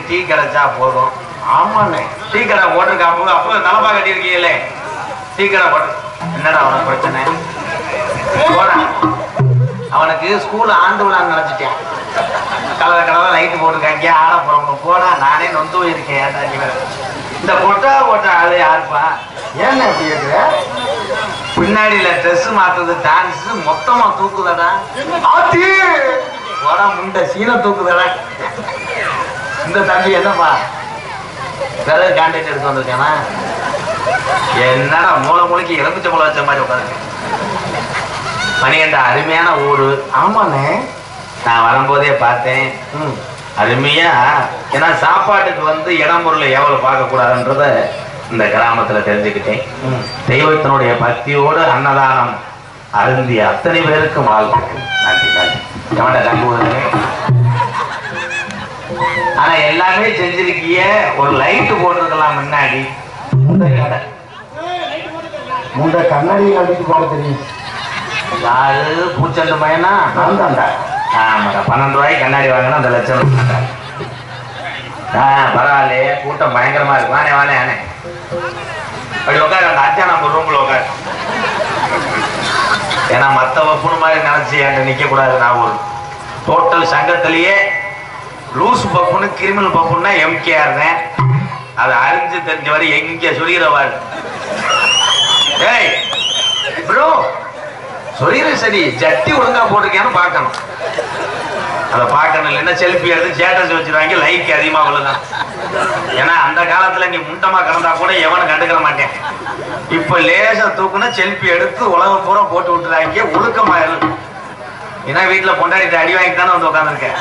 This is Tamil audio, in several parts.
டீ கிடைச்சா போதும். ஆமாண்ணே, டீ கடை போட்டிருக்கா அப்போ தலப்பா கட்டியிருக்கீங்களே, டீ கடை போட்டு என்னடா அவனுக்கு பிரச்சனை? அவனுக்கு ஸ்கூல் ஆண்டு விழான்னு நினைச்சிட்டேன். கலர் கலர் லைட்டு போட்டிருக்காங்க, ஆட போறவங்க போனா நானே நொந்து போயிருக்கேன். இந்த பொட்டா போட்ட ஆளு யாருப்பா? ஏன்னு எப்படி இருக்கு? பின்னாடியில ட்ரெஸ் மாத்துறது டான்ஸ் மொத்தமா தூக்குதடா. போடா முண்டை சீன தூக்குதடா. இந்த தம்பி என்னப்பா வேற கான்டாக்ட் எடுத்து வந்திருக்கானா? என்னடா மூளை மூளைக்கு எலுமிச்சை மூளை வச்ச மாதிரி உட்காந்து. மணிகண்டா அருமையான ஊரு. ஆமாண்ணே, நான் வரும்போதே பார்த்தேன். அருமையா, ஏன்னா சாப்பாட்டுக்கு வந்து இடம் பொருளை எவ்வளவு பார்க்க கூடாதுன்றத இந்த கிராமத்துல தெரிஞ்சுக்கிட்டேன். தெய்வத்தினுடைய பக்தியோடு அன்னதானம் அருந்திய அத்தனை பேருக்கும் வாழ்க்கை. நன்றி நன்றி. எவன்டா தங்குவதுங்க? ஆனா எல்லாமே செஞ்சிருக்கிய. ஒரு லைட்டு போட்டிருக்கலாம் முன்னாடி. முண்டை கண்ணாடி கழிச்சு போட தெரியும். யாரு பூச்சண்டு பையனா? ஆமாடா, 12 ரூபாய்க்கு கண்ணாடி வாங்கினா அந்த லட்சம். பரவாயில்லையே, கூட்டம் பயங்கரமா இருக்கு. வானே வானே ஆனே அப்படி உட்காரு. அந்த அச்சா நம்ம ரூம்ல உட்காரு. ஏன்னா மத்த வப்புன்னு மாதிரி நினைச்சு என்கிட்ட நிக்க கூடாது. நான் ஒரு டோட்டல் சங்கத்திலேயே லூஸ் பப்புன்னு கிரிமினல் பப்புன்னா எம்கே இருந்தேன். அதை அறிஞ்சு தெரிஞ்ச வரை எங்க சொல்லிடுறவாள். ஏய் ப்ரோ சொல்லிடு, சரி ஜட்டி ஒழுங்கா போட்டிருக்கேன்னு பார்க்கணும். அதை பார்க்கணும், இல்லைன்னா செல்ஃபி எடுத்து ஸ்டேட்டஸ் வச்சிருவாங்க, லைக் அதிகமா விழுதான். ஏன்னா அந்த காலத்துல நீ முண்டமா கிடந்தா கூட எவனும் கண்டுக்கிற மாட்டேன். இப்ப லேசா தூக்குனா செல்ஃபி எடுத்து உலகம் பூரா போட்டு விட்டுறாங்க. ஒழுக்கமாயிரும். ஏன்னா வீட்டுல கொண்டாடிட்டு அடி வாங்கி தானே வந்து உட்காந்துருக்கேன்.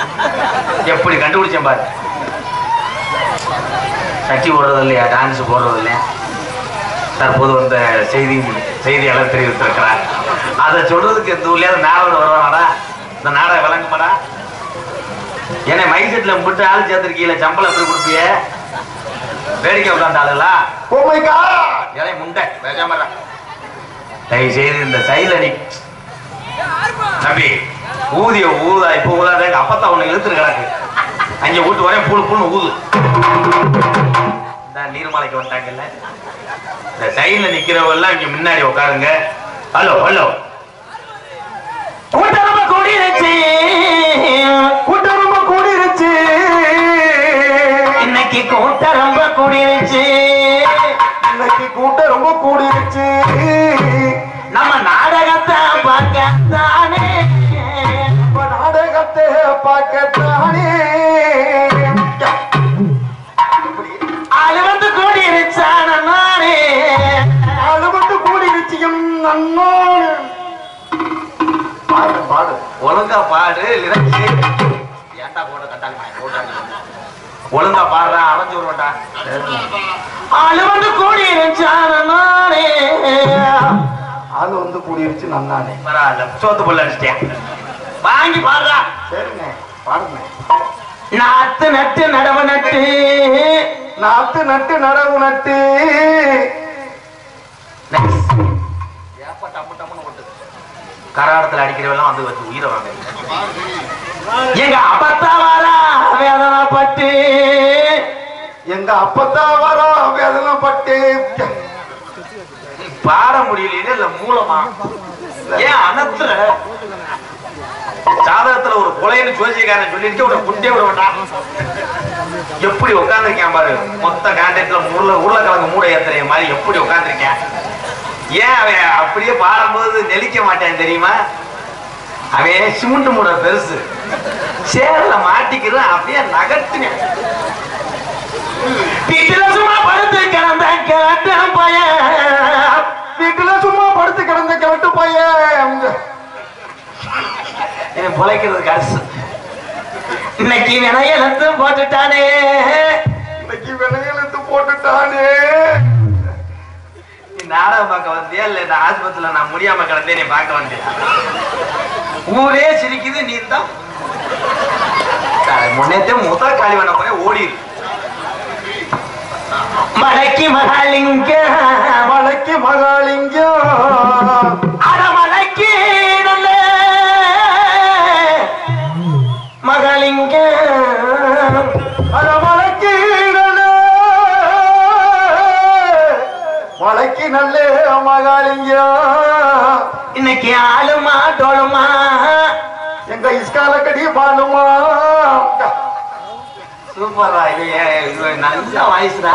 எப்படி கண்டுபிடிச்சேன் பாரு. சட்டி போடுறது இல்லையா, டான்ஸ் போடுறது இல்லையா? தற்போது வந்த செய்தியாளர் தெரிவித்திருக்கிறார். அதை சொல்றதுக்கு எந்த ஊர்லயாவது நாடகம் வருவானாடா? இந்த நாடகம் விளங்குமாடா? ஏன்னா மைசெட்ல விட்டு ஆள் சேர்த்திருக்கீங்களா, சம்பளம் எப்படி கொடுப்பிய? வேடிக்கை உட்காந்த ஆளுங்களா? ஏன்னா முண்டை பேசாமடா. தயவு செய்து இந்த சைல நீ தம்பி ஊதிய ஊதா. இப்ப ஊதாத அப்பத்தான் ஒண்ணு இழுத்துட்டு கிடக்கு. அங்க வீட்டு வரேன் புழு புண்ணு ஊது. இந்த நீர்மலைக்கு வந்தாங்கல்ல, இந்த சைட்ல நிக்கிறவெல்லாம் இங்க முன்னாடி உட்காருங்க. Hello hello. கூட்டரம்ப கூடிருச்சு, கூட்டரம்ப கூடிருச்சு, இன்னைக்கு கூட்டரம்ப கூடிருச்சு, இன்னைக்கு கூட்டரம்ப கூடிருச்சு. நம்ம நாடகத்தை பார்க்கத்தானே, நாடகத்தை பார்க்கத்தானே ஆளு வந்து கூடிருச்சான நானே, ஆளு வந்து கூடிருச்சியும் நன்னோடு பாடு பாடு. ஒழுங்கா பாடு இல்லைன்னா ஏன்டா போட்ட கட்டாங்க ஒழுங்கா பாடுறா அடைஞ்சு வருவேன்டா. ஆளு வந்து கூடியிருச்சு ஆளு வந்து கூடியிருச்சு நன்னானே. பரவாயில்ல சோத்து புள்ள அடிச்சிட்டேன். வாங்கி பாடுறா. சரிண்ணே பாடுங்க. நாத்து நட்டு நடவு நட்டு நாத்து நட்டு நடவு நட்டு கராடத்துல அடிக்கிறவெல்லாம் வந்து வச்சு உயிரை வாங்க. எங்க அப்பத்தா வாரா வேதனைப்பட்டு எங்க அப்பத்தான் வரா வேதனைப்பட்டு பாட முடியல இல்ல மூலமா ஏன் அனத்துல ஜாதகத்துல ஒரு கொலைன்னு ஜோசியக்காரன் சொல்லிட்டு ஒரு குண்டே விட வேண்டாம். எப்படி உட்காந்துருக்கேன் பாரு, மொத்த கான்ட்ராக்ட்ல உருளைக்கிழங்கு மூடை ஏத்துற மாதிரி எப்படி உட்காந்துருக்கேன். ஏன் அவன் அப்படியே பாடும்போது நெளிக்க மாட்டேன் தெரியுமா? அவன் சிமெண்ட் மூட பெருசு, சேர்ல மாட்டிக்கிறான், அப்படியே நகர்த்தினேன். வீட்டுல சும்மா படுத்து கிடந்த கிழட்டு பையன், வீட்டுல சும்மா படுத்து கிடந்த கிழட்டு பையன் பொழைக்கிறது கடைசி. இன்னைக்கு வினையெழுத்து போட்டுட்டானே, இன்னைக்கு வினையெழுத்து போட்டுட்டானே. நீ நாடகம் பார்க்க வந்தியா இல்ல இந்த ஆஸ்பத்திரியில நான் முடியாம கிடந்தே நீ பார்க்க வந்தியா? ஊரே சிரிக்குது, நீ தான் முன்னேத்தே முதல் காலி பண்ண போறே ஓடிடு. மலைக்கு மகாலிங்க மலைக்கு மகாலிங்கம் அடமலைக்கு நல்ல மகாலிங்க அடமலைக்கு மலைக்கு நல்ல மகாலிங்கம். இன்னைக்கு ஆளுமா டோலுமா எங்க இஸ்கால கடி பாலுமா. சூப்பரா, இது நல்ல வாய்ஸ்டா.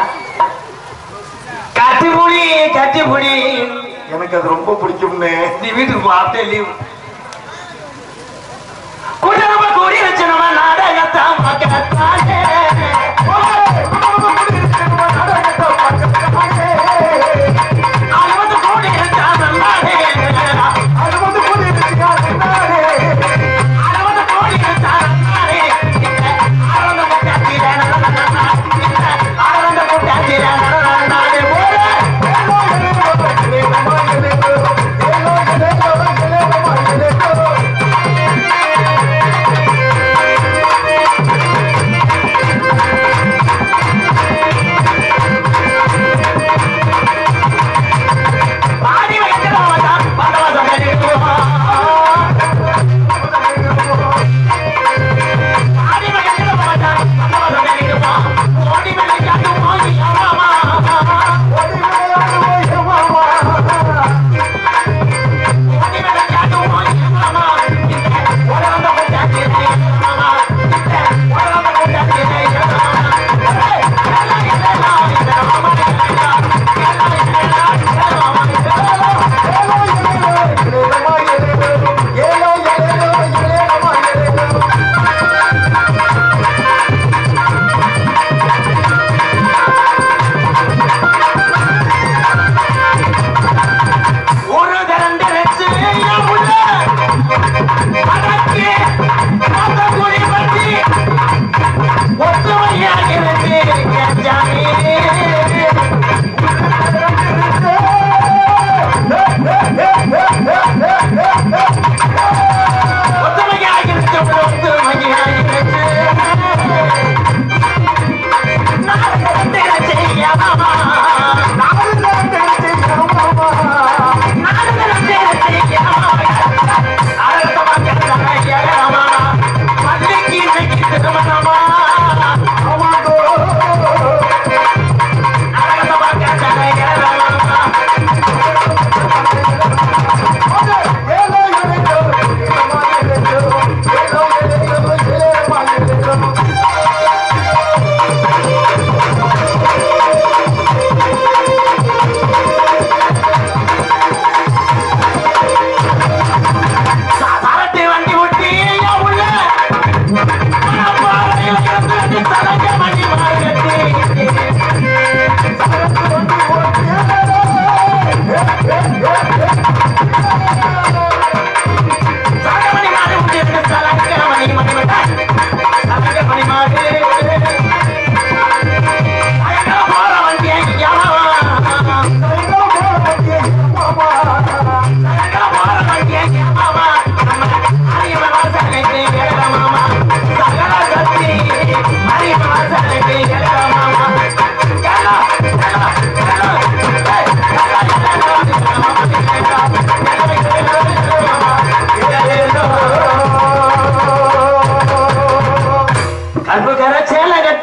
கட்டிப்புடி கட்டிப்புடி, எனக்கு அது ரொம்ப பிடிக்கும்னு. நீ வீட்டுக்கு போ, அப்படியே லீவ். கூட்டமா கூடி வச்சு நம்ம நாடகத்தான் பார்க்கத்தானே. அறுபது கோடி இருந்தானே, அறுபது கோடி இருந்தானே, அறுபது கோடி இருந்தானே, அறுபது கோட்டாச்சிரானே போல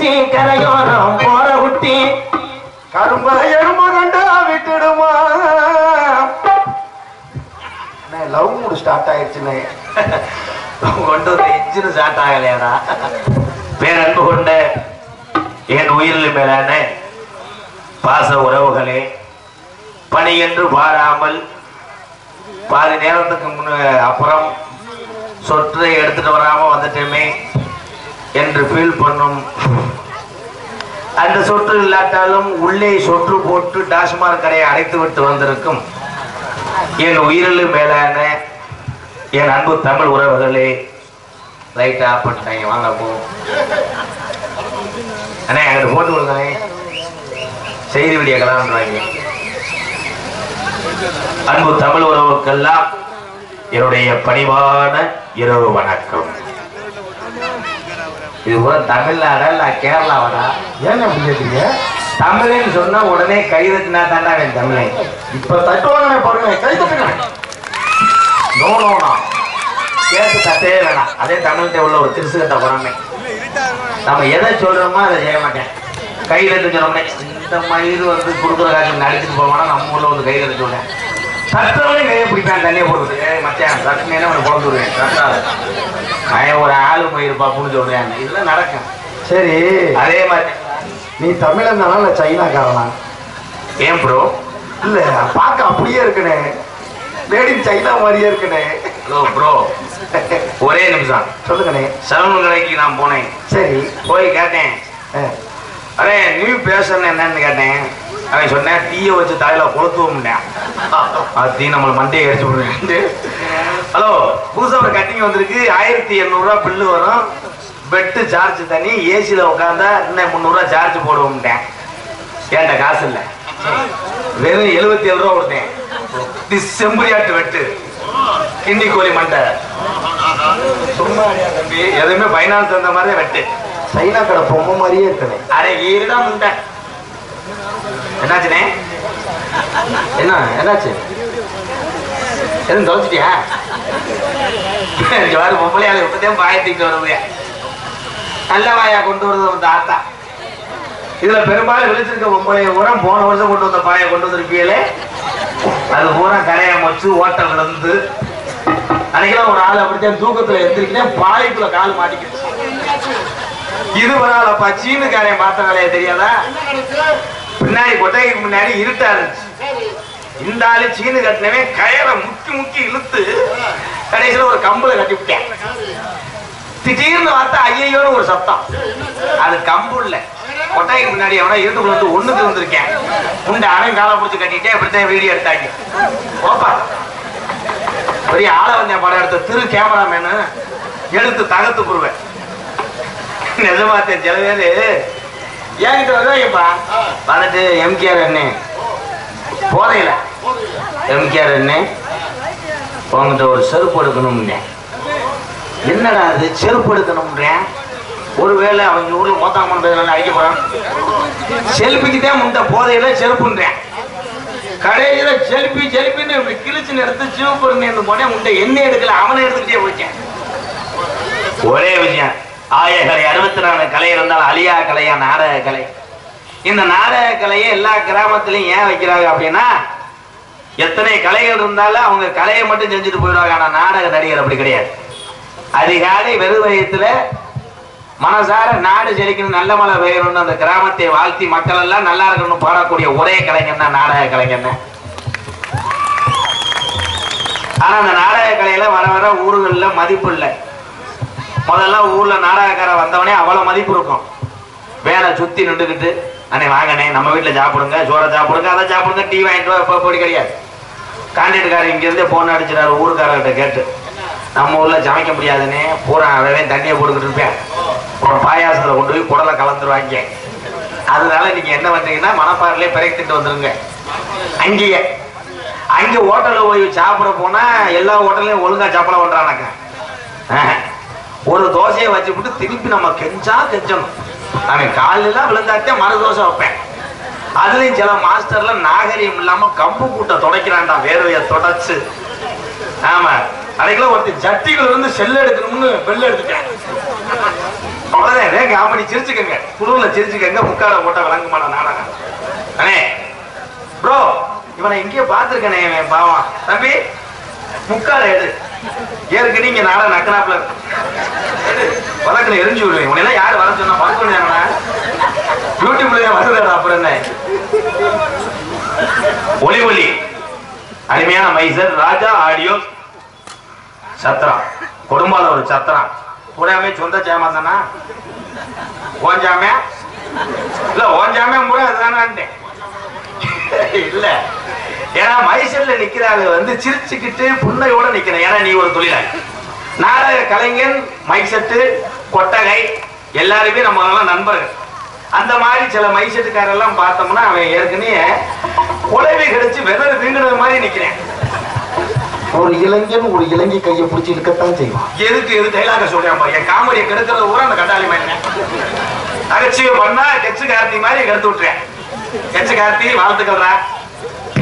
குட்டி கரையோரம் போற குட்டி கரும்ப எரும கண்டா விட்டுடுமா லவ் மூடு ஸ்டார்ட் ஆயிடுச்சுன்னு கொண்டு வந்து இன்ஜின் ஸ்டார்ட் ஆகலையாடா. பேரன்பு கொண்ட என் உயிரில் மேலான பாச உறவுகளே, பணி என்று பாராமல் பாதி நேரத்துக்கு அப்புறம் சொற்றை எடுத்துட்டு வராம வந்துட்டோமே என்று ஃபீல் பண்ணும். அந்த சொற்று இல்லாட்டாலும் உள்ளே சொற்று போட்டு டாஸ்மாக் கடையை அடைத்து விட்டு வந்திருக்கும் என் உயிரில் மேலான என் அன்பு தமிழ் உறவுகளே, லைட் ஆஃப் பண்ணிட்டாங்க. வாங்க போ அண்ணே, அங்கிட்டு போட்டு கொடுங்க. செய்தி வீடியோ கலாம்ன்றாங்க. அன்பு தமிழ் உறவுக்கெல்லாம் என்னுடைய பணிவான இரவு வணக்கம். இது கூட தமிழ்நாடா இல்ல கேரளாவடா? ஏன் அப்படி கேட்டீங்க? தமிழ்னு சொன்னா உடனே கை தட்டினா தாண்டா என் தமிழன். இப்ப தட்டுவாங்க பாருங்க, கை தட்டுங்க. நோ நோனா கேட்டு தட்டே வேணாம். அதே தமிழ்கிட்ட உள்ள ஒரு திருசு கட்ட போறாமே. நம்ம எதை சொல்றோமோ அதை செய்ய மாட்டேன். கை தட்டு சொன்னோம்னே இந்த மயிறு வந்து கொடுக்குற காட்சி நடிச்சுட்டு போவானா, நம்ம ஊர்ல வந்து கை தட்டு சொல்றேன். தட்டவனே கையை பிடிப்பேன், தண்ணியை போடுறது. மச்சான் தட்டுனேன்னா அவனை குழந்து விடுவேன். தட்டாது நான் ஒரு ஆளு மயிறு பாப்புன்னு சொல்றேன். இதெல்லாம் நடக்கும். சரி, அதே மாதிரி நீ தமிழன் தானா இல்ல சைனாக்காரனா? ஏன் ப்ரோ? இல்ல பார்க்க அப்படியே இருக்குனே, மேட் இன் சைனா மாதிரியே இருக்குனே. ஹலோ ப்ரோ, ஒரே நிமிஷம் சொல்லுங்கண்ணே. சலூன் கடைக்கு நான் போனேன். சரி, போய் கேட்டேன், அரே நீ பேசுறேன்னு என்னன்னு கேட்டேன். அவன் சொன்னேன், தீய வச்சு தலையில கொளுத்துவோம்ட்டேன். அது தீ நம்மள மண்டையை எரிச்சு விடுவேன். ஹலோ, புதுசா ஒரு கட்டிங் வந்திருக்கு, 1800 ரூபா பில்லு வரும், பெட்டு சார்ஜ் தனி, ஏசியில உட்காந்தா இன்னும் 300 ரூபா சார்ஜ் போடுவோம்ட்டேன். ஏன்டா காசு இல்லை, வெறும் 77 ரூபா கொடுத்தேன். செம்பரியாட்டு வெட்டு, கிண்டி கோழி மண்டை, சும்மா தம்பி எதுவுமே பைனான்ஸ் அந்த மாதிரி வெட்டு. சைனா கடை பொம்மை மாதிரியே இருக்குனே. அரை ஈடுதான் முண்டை. என்னாச்சுனே? என்னாச்சு? எதுவும் தொலைச்சிட்டியா? பொம்பளையாளு இப்பதான் பாயத்திட்டு வருது. நல்ல வாயா கொண்டு வருது அந்த ஆத்தா. இதுல பெரும்பாலும் விழிச்சிருக்க பொம்பளைய பூரா போன வருஷம் கொண்டு வந்த பாயை கொண்டு வந்திருப்பீங்களே, அது பூரா கரையா மொச்சு ஓட்டல் இருந்து. அன்னைக்கெல்லாம் ஒரு ஆள் அப்படித்தான் தூக்கத்துல எந்திரிக்கிறேன், பாய்க்குள்ள கால் மாட்டிக்கிட்டு. இது வராலப்பா, சீனு காரையை பார்த்த வேலையை தெரியாதா? பின்னாடி கொட்டைக்கு முன்னாடி இருட்டா இருந்துச்சு. இந்த ஆளு சீனு கட்டினவே கயரை முக்கி முக்கி இழுத்து கடைசியில ஒரு கம்புல கட்டி விட்டேன். திடீர்னு பார்த்தா ஐயோன்னு ஒரு சத்தம். அது கம்பு இல்ல, கொட்டைக்கு முன்னாடி எவனா இருட்டுக்குள்ள வந்து ஒண்ணுக்கு வந்திருக்கேன். உண்டு அணையும் காலை பிடிச்சி கட்டிட்டே இப்படித்தான் வீடியோ எடுத்தாங்க. ஓப்பா பெரிய ஆளை வந்தேன் படம் எடுத்த திரு கேமராமேனு எடுத்து தகத்து புருவேன். நிஜமாத்தேன் சில பேரு ஏன்கிட்ட வருவாங்கப்பா. வந்துட்டு எம்கேஆர் என்ன போதையில, எம்கேஆர் என்ன உங்ககிட்ட ஒரு செருப்பு எடுக்கணும்னேன். என்னடா அது செருப்பு எடுக்கணும்ன்றேன். ஒருவேளை அவங்க ஊர்ல மோத்தாமன் பேர் அடிக்க போறான். செல்பிக்குதான் முந்த போதையில செருப்புன்றேன். கடையில செல்பின்னு இப்படி கிழிச்சுன்னு எடுத்து சிவப்பு போனேன். முண்டை என்ன எடுக்கல, அவனை எடுத்துக்கிட்டே போயிட்டேன். ஒரே விஷயம், ஆயக்கலை 64 கலை இருந்தால் அழியா கலையா நாடக கலை. இந்த நாடக கலையை எல்லா கிராமத்திலையும் ஏன் வைக்கிறாங்க அப்படின்னா, எத்தனை கலைகள் இருந்தாலும் அவங்க கலையை மட்டும் செஞ்சுட்டு போயிடுவாங்க. ஆனா நாடக நடிகர் அப்படி கிடையாது. அதிகாலை வெறுவயத்துல மனசார நாடு செழிக்கணும், நல்ல மழை பெய்யணும்னு அந்த கிராமத்தை வாழ்த்தி மக்கள் எல்லாம் நல்லா இருக்கணும்னு பாடக்கூடிய ஒரே கலைஞர் தான் நாடக கலைஞர். ஆனா அந்த நாடக கலையில வர வர ஊர்கள்ல மதிப்பு இல்லை. முதல்ல ஊர்ல நாடகக்கார வந்தவனே அவ்வளவு மதிப்பு இருக்கும். வேலை சுத்தி நின்றுக்கிட்டு, அண்ணே வாங்கண்ணே நம்ம வீட்டுல சாப்பிடுங்க, சோறை சாப்பிடுங்க, அதை சாப்பிடுங்க, டீ வாங்கிட்டு வா. இப்ப போடி கிடையாது. கான்ட்ராக்டுக்காரர் இங்க இருந்தே போன் அடிச்சிடாரு ஊருக்காரர்கிட்ட கேட்டு, நம்ம ஊர்ல சமைக்க முடியாதுன்னு பூரா அவன் தண்ணியை போட்டுக்கிட்டு இருப்பேன். ஒரு பாயாசத்துல கொண்டு போய் குடலை கலந்துருவாங்க. அதனால நீங்க என்ன பண்றீங்கன்னா மணப்பாறையிலே பிறக்கிட்டு வந்துருங்க. அங்கேயே அங்கே ஹோட்டல்ல போய் சாப்பிட போனா எல்லா ஹோட்டல்லையும் ஒழுங்கா சாப்பிட பண்றானாக்க. ஒரு தோசையை வச்சுவிட்டு திருப்பி நம்ம கெஞ்சணும். அவன் காலையெல்லாம் விழுந்தாத்தே மறு தோசை வைப்பேன். அதுலயும் சில மாஸ்டர்ல நாகரிகம் இல்லாம கம்பு கூட்ட துடைக்கிறான்டா, வேர்வையை தொடச்சு. ஆமா, அன்னைக்கெல்லாம் ஒருத்தர் ஜட்டிகள் இருந்து செல்ல எடுக்கணும்னு பெல் எடுத்துட்டேன். அவ்வளவுதான் காமெடி சிரிச்சுக்கங்க குழுல சிரிச்சுக்கங்க முக்காட போட்டா விளங்க மாட்டான் நாடகம் அண்ணே ப்ரோ இவனை எங்கேயோ பார்த்துருக்கனே இவன் பாவம் தம்பி முக்காட எடு ஏற்கனவே இங்க நாடகம் நக்கனாப்புல வழக்கில் எரிஞ்சு விடுவேன் உன்னெல்லாம் யாரு வர சொன்னா பார்க்கணும்னா யூடியூப்ல வருவாரு அப்புறம் என்ன ஒளி ஒளி அருமையான மைசர் ராஜா ஆடியோ சத்திரம் கொடும்பால ஒரு சத்திரம் பூராமே சொந்த சேமா தானா ஓஞ்சாமே இல்ல ஓஞ்சாமே முறை அதுதானே இல்ல ஏன்னா மைசூர்ல நிக்கிறாங்க வந்து சிரிச்சுக்கிட்டு புண்ணையோட நிக்கிறேன் ஏன்னா நீ ஒரு தொழிலாளி நாடக கலைஞன் மைசெட்டு கொட்டகை எல்லாருமே நம்ம நண்பர்கள் அந்த மாதிரி சில மைசெட்டுக்காரெல்லாம் பார்த்தோம்னா அவன் ஏற்கனவே குழவி கிடைச்சு வெதறு வீங்குறது மாதிரி நிக்கிறேன் ஒரு இளைஞன் ஒரு இளைஞி கையை பிடிச்சி இருக்கத்தான் செய்வான் எதுக்கு எது டைலாக சொல்றேன் என் காமெடியை கெடுக்கிறது கூட அந்த கட்டாளி மாதிரி நகைச்சுவை பண்ணா கெச்சு கார்த்தி மாதிரி கெடுத்து விட்டுறேன் கெச்சு கார்த்தி வாழ்த்துக்கள்றா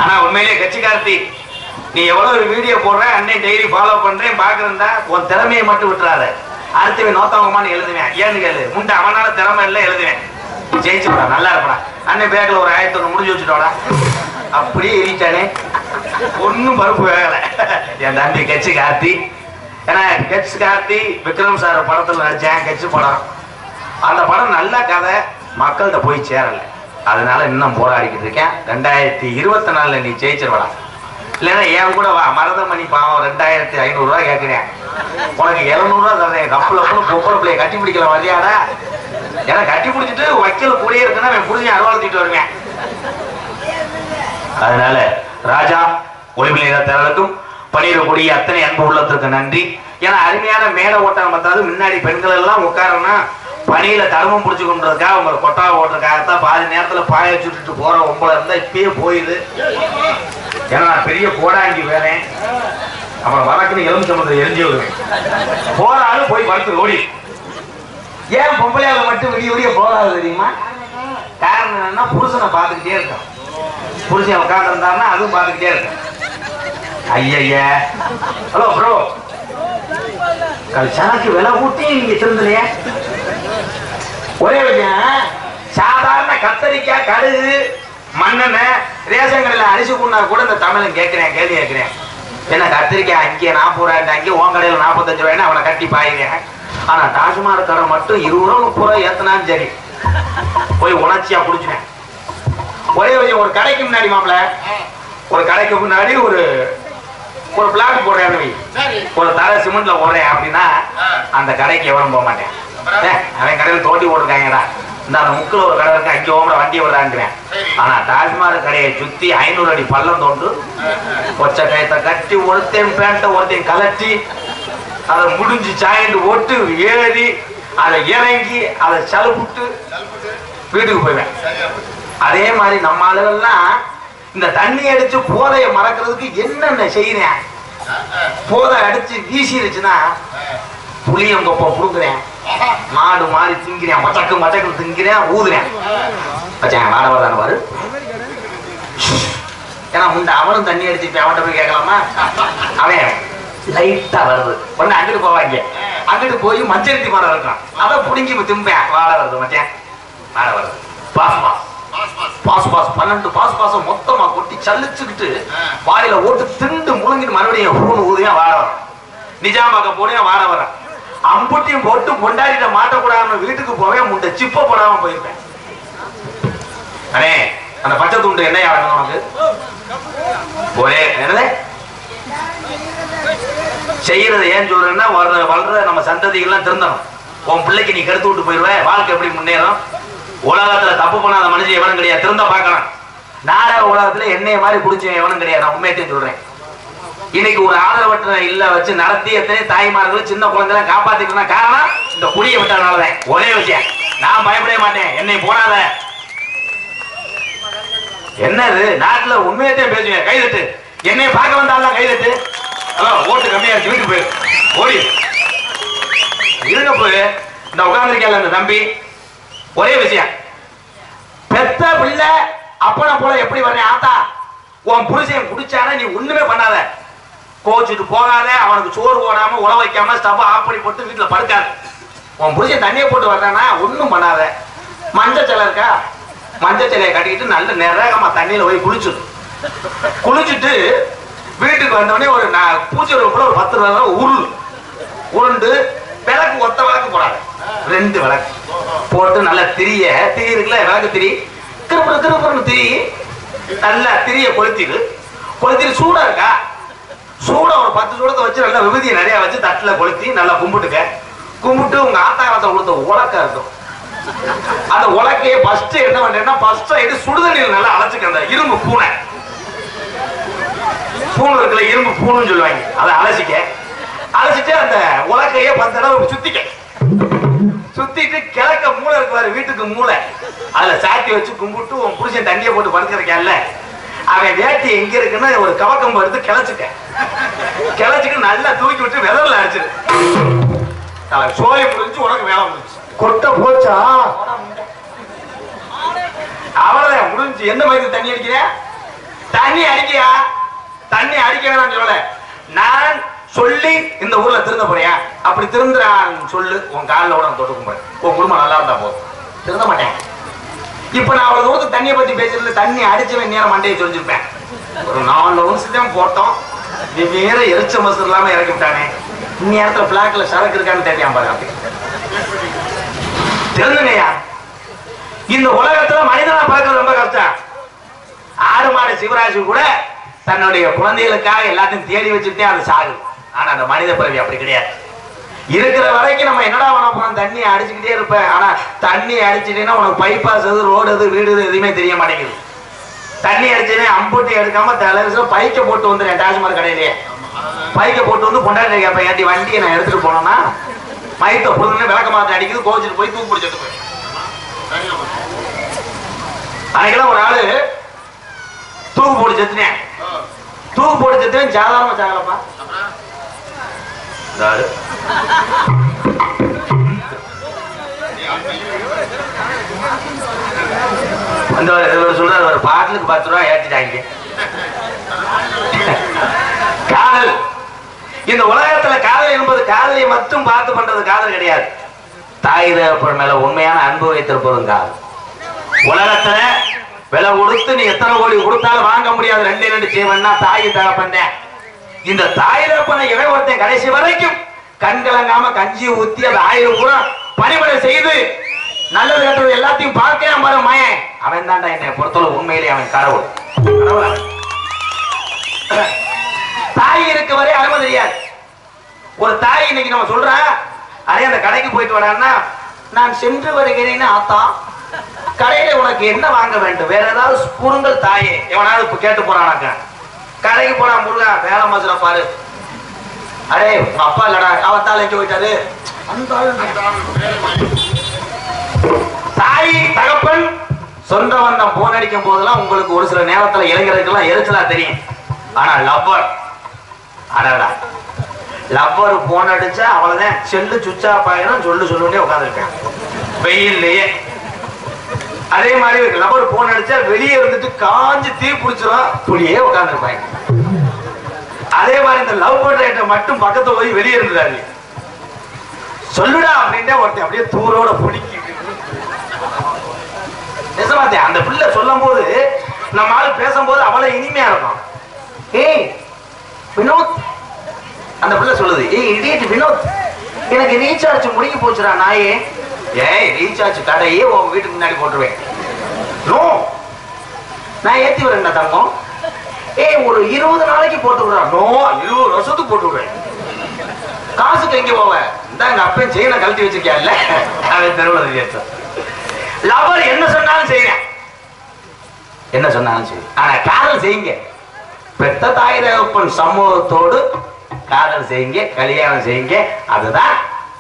ஆனா உண்மையிலேயே கட்சி கார்த்தி நீ எவ்வளவு ஒரு வீடியோ போடுற அன்னை டெய்லி ஃபாலோ பண்றேன் பாக்குறா உன் திறமையை மட்டும் விட்டுறாத அடுத்தவே நோத்தவங்கமான்னு எழுதுவேன் ஏன்னு கேளு முண்டை அவனால திறமை இல்லை எழுதுவேன் ஜெயிச்சு போடா நல்லா இருப்பா அன்னை பேக்கில் ஒரு 1001 முடிஞ்சு வச்சுட்டோடா அப்படியே எரிட்டானே ஒன்னும் பருப்பு வேகலை என் தம்பி கட்சி கார்த்தி ஏன்னா கட்சி கார்த்தி விக்ரம் சார் படத்துல நடிச்சேன் கட்சி படம் அந்த படம் நல்ல கதை மக்கள்கிட்ட போய் சேரலை அதனால இன்னும் போராடிக்கிட்டு இருக்கேன் 2024 நீ ஜெயிச்சிருவடா இல்லைன்னா என் கூட வா மருதமணி பாவம் 2500 ரூபாய் கேட்கிறேன் உனக்கு 700 ரூபாய் தரேன் கப்பல பொம்பளை பிள்ளைய கட்டி பிடிக்கல வரியாடா ஏன்னா கட்டி பிடிச்சிட்டு வைக்கல் கூடயே இருக்குன்னா அவன் புரிஞ்சு அறுவாழ்த்திட்டு வருவேன் அதனால ராஜா ஒளிவிலைக்கும் பணியிடக்கூடிய அத்தனை அன்பு உள்ளத்திற்கு நன்றி ஏன்னா அருமையான மேடை ஓட்டம் பார்த்தாது முன்னாடி பெண்கள் எல்லாம் உட்காரன்னா பணியில தர்மம் பிடிச்சு கொண்டதுக்காக உங்களை கொட்டா ஓட்டுறதுக்காகத்தான் பாதி நேரத்துல பாய சுட்டுட்டு போற ஒம்பளை இருந்தா இப்பயே போயிடுது ஏன்னா நான் பெரிய கோடாங்கி வேறேன் அப்புறம் வழக்குன்னு எலுமிச்சம்பழத்தை எரிஞ்சு விடுவேன் போறாலும் போய் படுத்து ஓடி ஏன் பொம்பளையால மட்டும் விடிய விடிய போகாது தெரியுமா காரணம் என்னன்னா புருஷனை பார்த்துக்கிட்டே இருக்கான் புருஷன் உட்கார்ந்து இருந்தாருன்னா அதுவும் பார்த்துக்கிட்டே இருக்கான் ஐய ஹலோ ப்ரோ சனக்கு விலை ஊட்டி நீங்க திருந்தலையே ஒரே விஷயம் சாதாரண கத்தரிக்காய் கடுகு மண்ணெண்ணெய் ரேஷன் கடையில் அரிசி கொண்டா கூட இந்த தமிழன் கேட்கிறேன் கேள்வி கேட்கிறேன் என்ன கத்திரிக்காய் அங்கே 40 ரூபாய் அங்கே உன் கடையில் 45 ரூபாய்னு அவனை கட்டி பாயுவேன் ஆனா டாஸ்மாக் கடை மட்டும் 20 ரூபா 30 ரூபா ஏத்தனாலும் சரி போய் உணர்ச்சியா குடிச்சினேன் ஒரே விஷயம் ஒரு கடைக்கு முன்னாடி மாப்பிள்ள ஒரு கடைக்கு முன்னாடி ஒரு பிளாட் போடுறேன் ஒரு தர சிமெண்ட்ல போடுறேன் அப்படின்னா அந்த கடைக்கு எவரும் போக மாட்டேன் அவன் கடையில் தோண்டி போட்டிருக்காங்கடா இந்த அந்த முக்கில் ஒரு கடை இருக்கு அங்கே ஓமட வண்டி விடுறான்னுவேன் ஆனா டாஸ்மாக் கடையை சுத்தி 500 அடி பள்ளம் தோண்டு கொச்சை கயத்தை கட்டி ஒருத்தையும் பேண்ட்டை ஒருத்தையும் கலட்டி அதை முடிஞ்சு சாய்ந்து ஓட்டு ஏறி அதை இறங்கி அதை சலுப்புட்டு வீட்டுக்கு போய்வேன் அதே மாதிரி நம்ம ஆளுகள்லாம் இந்த தண்ணி அடிச்சு போதையை மறக்கிறதுக்கு என்னென்ன செய்யறேன் போதை அடிச்சு வீசிருச்சுன்னா புளியங்கொப்ப புடுங்குறேன் மாடு மாறி திங்கிறேன் மச்சக்கு திங்கிறேன் ஊதுறேன் வச்சேன் வாட வரதான பாரு ஏன்னா முன்ன அவனும் தண்ணி அடிச்சுட்டு அவன்கிட்ட போய் கேட்கலாமா அவன் லைட்டா வருது ஒன்னு அங்கிட்டு போவாங்க அங்கிட்டு போய் மஞ்சள் மரம் இருக்கான் அதை புடுங்கி திம்பேன் வாட வருது மச்சேன் வாட வருது பாஸ் 12 பாஸ் மொத்தமா கொட்டி சல்லிச்சுக்கிட்டு வாயில ஓட்டு திண்டு முழுங்கிட்டு மறுபடியும் ஊதியா வாட வரும் நிஜாமாக்க போனே வாட வர அம்புட்டியும் போட்டு கொண்டாடிட்ட மாட்டக்கூடாதுன்னு வீட்டுக்கு போவே முண்டை சிப்ப போடாம போயிருப்பேன் அண்ணே அந்த பச்சை துண்டு என்ன ஆகணும் உனக்கு ஒரே என்னது செய்யறது ஏன் சொல்றேன்னா வளர்ற நம்ம சந்ததிகள்லாம் திருந்தணும் உன் பிள்ளைக்கு நீ கெடுத்து விட்டு போயிருவ வாழ்க்கை எப்படி முன்னேறும் உலகத்துல தப்பு பண்ணாத மனுஷன் எவனும் கிடையாது திருந்த பார்க்கலாம் நாடக உலகத்துல என்னைய மாதிரி பிடிச்ச எவனும் கிடையாது நான் உண்மையத்தையும் சொல்றேன் இன்னைக்கு ஒரு ஆதரவற்ற இல்ல வச்சு நடத்தி எத்தனை தாய்மார்கள் சின்ன குழந்தை காப்பாத்திக்கணும் காரணம் இந்த குடியை விட்டதுனாலதான் ஒரே விஷயம் நான் பயப்படவே மாட்டேன் என்னை போடாத என்னது நாட்டுல உண்மையத்தையும் பேசுவேன் கைதட்டு என்னை பார்க்க வந்தாலும் கைதட்டு அதான் ஓட்டு கம்மியா இருக்கு வீட்டுக்கு போயிரு ஓடி இருங்க போய் இந்த உட்கார்ந்துருக்கேன் அந்த தம்பி ஒரே விஷயம் பெத்த பிள்ளை அப்பனை போல எப்படி வர்றேன் ஆத்தா உன் புருஷன் குடிச்சானா நீ ஒண்ணுமே பண்ணாத கோச்சுட்டு போகாத அவனுக்கு சோறு போடாம உழ வைக்காம ஸ்டவ் ஆஃப் பண்ணி போட்டு வீட்டுல படுக்காது உன் புருஷன் தண்ணியை போட்டு வர்றானா ஒன்றும் பண்ணாத. மஞ்சள் சிலை இருக்கா, மஞ்சள் சிலையை கட்டிக்கிட்டு நல்ல நிறகமா தண்ணியில போய் குளிச்சுட்டு வீட்டுக்கு வந்தோடனே ஒரு பூஜை கூட ஒரு 10 ரூபா உருண்டு விளக்கு ஒத்த விளக்கு போடாது, 2 விளக்கு போட்டு நல்ல திரி இருக்குல்ல, விளக்கு திரி திருப்புறன்னு திரி நல்லா திரிய கொளுத்திட்டு சூடா இருக்கா, சூட ஒரு 10 சூடத்தை வச்சு நல்லா விபதியை நிறைய வச்சு தட்டுல கொளுத்தி நல்லா கும்பிட்டு உங்க ஆத்தாரத்தை கொடுத்த உலக்கா இருக்கும். அந்த உலக்கையை ஃபர்ஸ்ட் என்ன பண்றேன்னா ஃபர்ஸ்ட் சுடுதண்ணியில் நல்லா அழைச்சுக்க. அந்த இரும்பு பூனை இருக்குல்ல, இரும்பு பூணுன்னு சொல்லுவாங்க, அதை அழைச்சிட்டு அந்த உலக்கையை 10 தடவை சுத்திட்டு கிழக்க மூளை இருக்குவாரு, வீட்டுக்கு மூளை, அதுல சாத்தி வச்சு கும்பிட்டு உன் புருஷன் தண்ணியை போட்டு படுத்திருக்கேன்ல, அவன் வேட்டி எங்க இருக்குன்னா ஒரு கவக்கம்பு எடுத்து கிளச்சிட்டு நல்லா தூக்கி விட்டு விதர்ல அடிச்சிரு. சோழி முடிஞ்சு உனக்கு வேலை முடிஞ்சு. கொட்ட போச்சா? அவ்வளவுதான் முடிஞ்சு. எந்த மாதிரி தண்ணி அடிக்கிற? தண்ணி அடிக்க வேணாம் சொல்லல, நான் சொல்லி இந்த ஊர்ல திருந்த போறியா? அப்படி திருந்துறான் சொல்லு, உன் காலில் கூட தொட்டு கும்பிடு, உன் குடும்பம் நல்லா இருந்தா போதும். திருந்த மாட்டேன். இப்ப நான் அவ்வளவு தூரத்துக்கு தண்ணியை பத்தி பேசுறது, தண்ணி அடிச்சவன் நேரம் மண்டையை சொல்லிருப்பேன். ஒரு 4 நிமிஷம் போட்டோம், வேற எரிச்ச மசூர் இல்லாம இறக்கி விட்டானே, நேரத்துல பிளாக்ல சரக்கு இருக்கான்னு தெரியாம பாருங்க. தெரிஞ்சுங்கய்யா, இந்த உலகத்துல மனிதனா பார்க்கறது ரொம்ப கஷ்டம். ஆடு மாடு சிவராஜு கூட தன்னுடைய குழந்தைகளுக்காக எல்லாத்தையும் தேடி வச்சுட்டே அது சாகு. ஆனா அந்த மனித பிறவி அப்படி கிடையாது. இருக்கிற வரைக்கும் நம்ம என்னடா பண்ண போறோம், தண்ணி அடிச்சுக்கிட்டே இருப்பேன். ஆனா தண்ணி அடிச்சுட்டேன்னா உனக்கு பைபாஸ் எது, ரோடு எது, வீடு எதுவுமே தெரிய மாட்டேங்குது. தண்ணி அடிச்சுனே அம்புட்டி எடுக்காம தலைவரிசம் பைக்க போட்டு வந்துடுறேன். டாஸ்மாக் கடையிலேயே பைக்க போட்டு வந்து பொண்டாட்டி கேட்பேன், ஏட்டி வண்டியை நான் எடுத்துட்டு போனோம்னா மைத்த பொழுதுன்னு விளக்க மாத்த அடிக்குது, கோச்சிட்டு போய் தூக்கு பிடிச்சிட்டு போய். அன்னைக்கெல்லாம் ஒரு ஆளு தூக்கு போட்டு செத்துனேன். சாதாரணமா சாகலப்பா. சொல்றாரு, ஒரு பாட்டிலுக்கு 10 ரூபாய் ஏற்றிட்டாங்க. காதல், இந்த உலகத்துல காதல் என்பது காதலை மட்டும் பார்த்து பண்றது காதல் கிடையாது. தாய் தகப்பன் மேல உண்மையான அன்பு வைத்திருப்பதும் காதல். உலகத்துல விலை கொடுத்து நீ எத்தனை கோடி கொடுத்தாலும் வாங்க முடியாது 2 செய்வன்னா தாய் தகப்பன். இந்த தாய் தகப்பனை இவன் ஒருத்தன் கடைசி வரைக்கும் கண்கலங்காம கஞ்சி ஊத்தி அது 1000 கூட பணிபடை செய்து நல்லது கட்டுறது எல்லாத்தையும் பார்க்க பாரு மயன், அவன் தான்டா என்னை பொறுத்தவரை உண்மையிலே அவன் கடவுள். தாய் இருக்க வரை அருமை தெரியாது. ஒரு தாய் இன்னைக்கு நம்ம சொல்ற, அதே அந்த கடைக்கு போயிட்டு வரான்னா, நான் சென்று வருகிறேன்னு ஆத்தா, கடையில உனக்கு என்ன வாங்க வேண்டும், வேற ஏதாவது கூறுங்கள் தாயே. எவனாவது இப்ப கேட்டு போறானாக்க, கடைக்கு போனா முருகா வேலை மசுரா பாரு, அடே உங்க அப்பா இல்லடா, அவத்தால எங்க போயிட்டாரு. தாய் தகப்பன் சொந்த வந்தம் போன் அடிக்கும் போதெல்லாம் உங்களுக்கு ஒரு சில நேரத்துல இளைஞர்களுக்கெல்லாம் எரிச்சலா தெரியும். ஆனா லவ்வர், அடடா லவ்வர் போன் அடிச்சா அவ்வளவுதான், செல்லு சுவிட்ச் ஆஃப் ஆயிரும், சொல்லுன்னே உட்காந்துருக்கேன் வெயில்லையே. அதே மாதிரி லவ்வர் போன் அடிச்சா வெளியே இருந்துட்டு காஞ்சி தீ பிடிச்சிடும், புளியே உட்காந்துருப்பாங்க. அதே மாதிரி இந்த லவ் பண்ற மட்டும் பக்கத்துல போய் வெளியே இருந்தாரு, சொல்லுடா அப்படின்ட்டு ஒருத்தன் அப்படியே தூரோட பிடிக்க. நிஜமாத்தே அந்த பிள்ளை சொல்லும் போது நம்ம ஆளு பேசும்போது அவ்வளவு இனிமையா இருக்கும். ஏய் வினோத், அந்த பிள்ளை சொல்லுது, ஏய் இடியட் வினோத், எனக்கு ரீசார்ஜ் முடிஞ்சு போச்சுடா நாயே. ஏய் ரீசார்ஜ் கடையே உன் வீட்டுக்கு முன்னாடி போட்டுருவேன். நோ, நான் ஏத்தி வரேன்டா தங்கம். ஏய் ஒரு 20 நாளைக்கு போட்டு விடுறா. நோ, 20 வருஷத்துக்கு போட்டு விடுவேன். காசுக்கு எங்க போவேன், இந்த எங்க அப்பையும் செயினை கழட்டி வச்சிருக்கியா, அவன் தெருவில் லவர் என்ன சொன்னாலும் செய்வேன், என்ன சொன்னாலும் செய்வேன். ஆனா காதல் செய்யுங்க, பெத்த தாய் தகப்பன் சமூகத்தோடு காதல் செய்யுங்க, கல்யாணம் செய்யுங்க, அதுதான்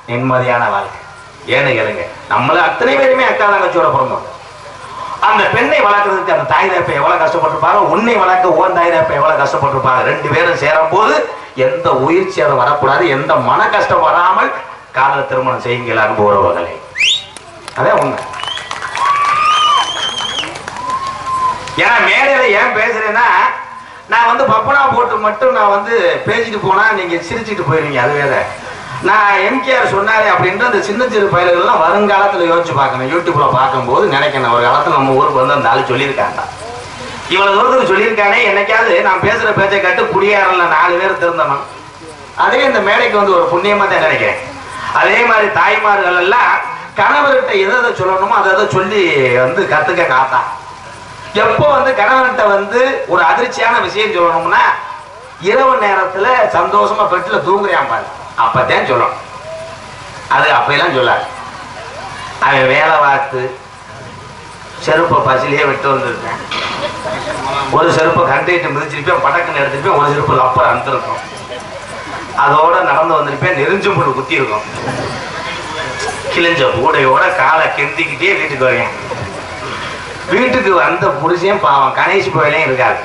நிம்மதியான வாழ்க்கை. ஏன்னு கேளுங்க, நம்மள அத்தனை பேருமே அக்கா தங்கச்சியோட பிறந்தோம். அந்த பெண்ணை வளர்க்கறதுக்கு அந்த தாய் தகப்பன் எவ்வளவு கஷ்டப்பட்டிருப்பாங்க, உன்னை வளர்க்க ஓன் தாய் தகப்பன் எவ்வளவு கஷ்டப்பட்டிருப்பாங்க. 2 பேரும் சேரும் போது எந்த உயிர் சேதம் வரக்கூடாது, எந்த மன கஷ்டம் வராமல் காதல் திருமணம் செய்யுங்கள் அன்பு உறவுகளே. அதான் உண்மை. ஏன்னா மேடையில ஏன் பேசுறேன்னா, நான் பப்பனா போட்டு மட்டும் நான் பேசிட்டு போனா நீங்க சிரிச்சுட்டு போயிருவீங்க, அது வேற. நான் எம்கேஆர் சொன்னாரே அப்படின்ற அந்த சின்ன சிறு பயல்கள்லாம் வருங்காலத்தில் யோசிச்சு பார்க்கணும். யூடியூப்ல பார்க்கும்போது நினைக்கணும், ஒரு காலத்தில் நம்ம ஊருக்கு வந்து அந்த ஆள் சொல்லியிருக்காங்க, இவ்வளவு தூரத்துக்கு சொல்லியிருக்கானே, என்னைக்காவது நான் பேசுற பேச்சை கேட்டு குடியாரல 4 பேர் திருந்தணும். அதே இந்த மேடைக்கு வந்து ஒரு புண்ணியமா தான் நினைக்கிறேன். அதே மாதிரி தாய்மார்கள் எல்லாம் கணவர்கிட்ட எதை சொல்லணுமோ அதை சொல்லி வந்து கத்துக்க காத்தா. எப்போ வந்து கணவன்கிட்ட வந்து ஒரு அதிர்ச்சியான விஷயம் சொல்லணும்னா, இரவு நேரத்துல சந்தோஷமா பெட்ல தூங்குறியான் பாரு, அப்பதான் சொல்லணும். அது அப்பெல்லாம் சொல்லாது. அவன் வேலை பார்த்து செருப்பை பசிலேயே விட்டு வந்துருக்கேன், ஒரு செருப்பை கண்டிட்டு மிதிச்சிருப்பேன், படக்குன்னு எடுத்துருப்பேன், ஒரு செருப்பு லப்பர் அனுப்பிருக்கும், அதோட நடந்து வந்திருப்பேன், நெருஞ்சு முள்ளு குத்தி இருக்கும், கிழிஞ்ச கூடையோட காலை கெந்திக்கிட்டே வீட்டுக்கு வருவேன். வீட்டுக்கு வந்த புருஷன் பாவம் கணேசி கோயிலையும் இருக்காது.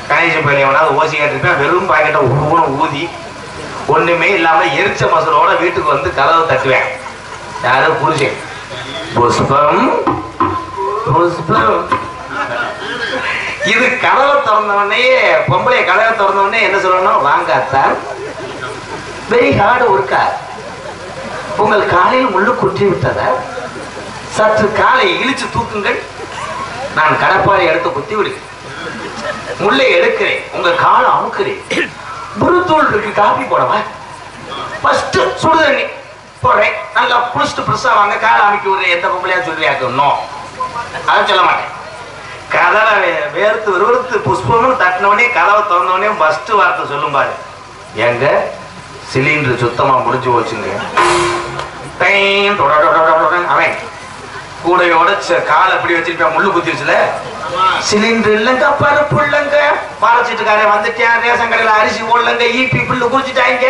கணேசி கோயிலையும் வேணாலும் ஓசி கேட்டிருப்பேன், வெறும் பாக்கெட்டை ஊன்னு ஊதி ஒண்ணுமே இல்லாம எரிச்ச மசரோட வீட்டுக்கு வந்து கதவை தட்டுவேன். யாரு? புருஷன். புஷ்பம் புஷ்பம். இது கதவை திறந்தவொடனே, பொம்பளைய கதவை திறந்தவொடனே என்ன சொல்லணும்? வாங்க அத்தான், வெரி ஹார்டு ஒர்க்கா, உங்கள் காலையில் முள்ளு குற்றி விட்டதா, சற்று காலை இழிச்சு தூக்குங்கள், நான் கடப்பாறை எடுத்து குத்தி விடுகிறேன், முள்ளை எடுக்கிறேன், உங்க காலை அமுக்கிறேன், புருத்தூள் இருக்கு, காபி போடவா, ஃபர்ஸ்ட் சுடு தண்ணி போடுறேன், நல்லா புடிச்சிட்டு பிரசா வாங்க, காலை அமைக்க விடுறேன். எந்த பொம்பளையா சொல்லியாக்கணும்? அதை சொல்ல மாட்டேன். கதவை வேர்த்து விறுவிறுத்து புஷ்பம்னு தட்டினோடனே, கதவை திறந்தோடனே ஃபர்ஸ்ட் வார்த்தை சொல்லும் பாரு, எங்க சிலிண்டர் சுத்தமா முடிஞ்சு போச்சுங்க. அவன் கூடையோட காலை எப்படி வச்சிருப்பேன், முள்ளு குத்திருச்சுல, சிலிண்டர் இல்லைங்க, பருப்பு இல்லைங்க, பாலச்சிட்டுக்காரன் வந்துட்டேன், ரேஷன் கடையில் அரிசி ஓடலங்க, ஈபி பில்லு குறிச்சிட்டாங்க,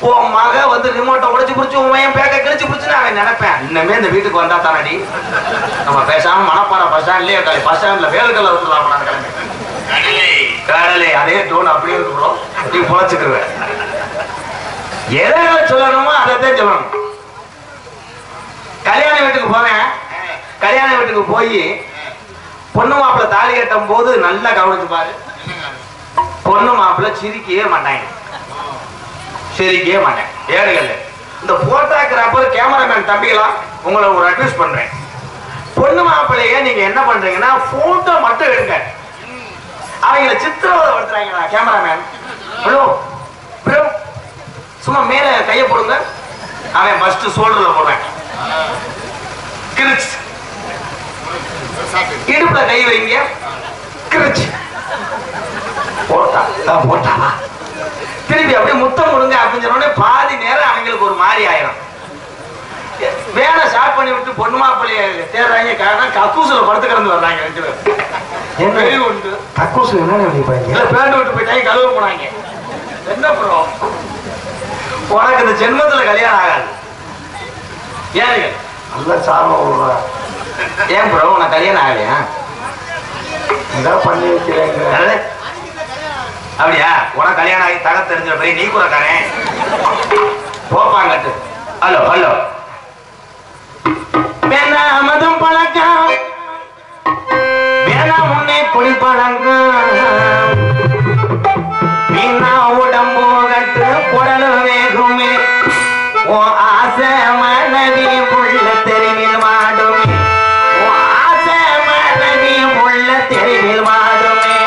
உன் மக வந்து ரிமோட்டை உடைச்சு பிடிச்சி உன் மையம் பேக்க கிழிச்சு பிடிச்சுன்னு அவன் நினைப்பேன். இன்னமே இந்த வீட்டுக்கு வந்தா தானடி நம்ம பேசாம மணப்பாறை பஸ் ஸ்டாண்ட்லயே பஸ் ஸ்டாண்ட்ல வேலுக்கல்ல விட்டுலாம் கடலை அதே டோன் அப்படியே இருக்கிறோம், நீ பொழைச்சுக்குருவேன். எதை சொல்லணுமோ அதைத்தான் சொல்லணும். கல்யாண வீட்டுக்கு போவேன், கல்யாண வீட்டுக்கு போய் பொண்ணு மாப்பிள்ள தாலி கட்டும் போது நல்லா கவனிச்சு பாரு, பொண்ணு மாப்பிள்ள சிரிக்கவே மாட்டாங்க, சிரிக்கவே மாட்டேன். ஏடுகள் இந்த போட்டோகிராஃபர் கேமராமேன் தம்பிகளா, உங்களை ஒரு அட்வைஸ் பண்றேன், பொண்ணு மாப்பிள்ளைய நீங்க என்ன பண்றீங்கன்னா போட்டோ மட்டும் எடுங்க, அவங்கள சித்திரவதை படுத்துறாங்களா கேமராமேன், ஹலோ ப்ரோ சும்மா மேல கைய போடுங்க, அவன் ஃபர்ஸ்ட் ஷோல்டர்ல போடுறேன், கிரிச் இடுப்புல கை வைங்க, கிரிச் போட்டா போட்டாவா, திருப்பி அப்படியே முத்தம் கொடுங்க அப்படின்னு சொன்ன பாதி நேரம் அவங்களுக்கு ஒரு மாதிரி ஆயிரும். வேலை ஸ்டார்ட் பண்ணி விட்டு பொண்ணு மாப்பிள்ளைய தேடுறாங்க, காரணம் கக்கூசுல படுத்து கிடந்து வர்றாங்க 2 பேர். உண்டு கக்கூசுல என்ன பேண்ட் விட்டு போயிட்டாங்க, கழுவ போனாங்க. என்ன ப்ரோ உனக்கு இந்த ஜென்மத்துல கல்யாணம் ஆகாது, ஏனுங்க நல்ல சாரம் விடுறா, ஏன் ப்ரோ உனக்கு கல்யாணம் ஆகலையா, பண்ணி வைக்கிறேங்க அப்படியா, உனக்கு கல்யாணம் ஆகி தக தெரிஞ்ச போய் நீ கூட காரேன் போப்பாங்கட்டு. ஹலோ ஹலோ வேணா மதம் பழக்கம், வேணா முன்னே குடி பழக்கம், வீணா உடம்பு கட்டு குடல் வேகுமே, உன் ஆசை மனைவி புள்ள தெருவில் வாடுமே, உன் ஆசை மனைவி புள்ள தெருவில் வாடுமே,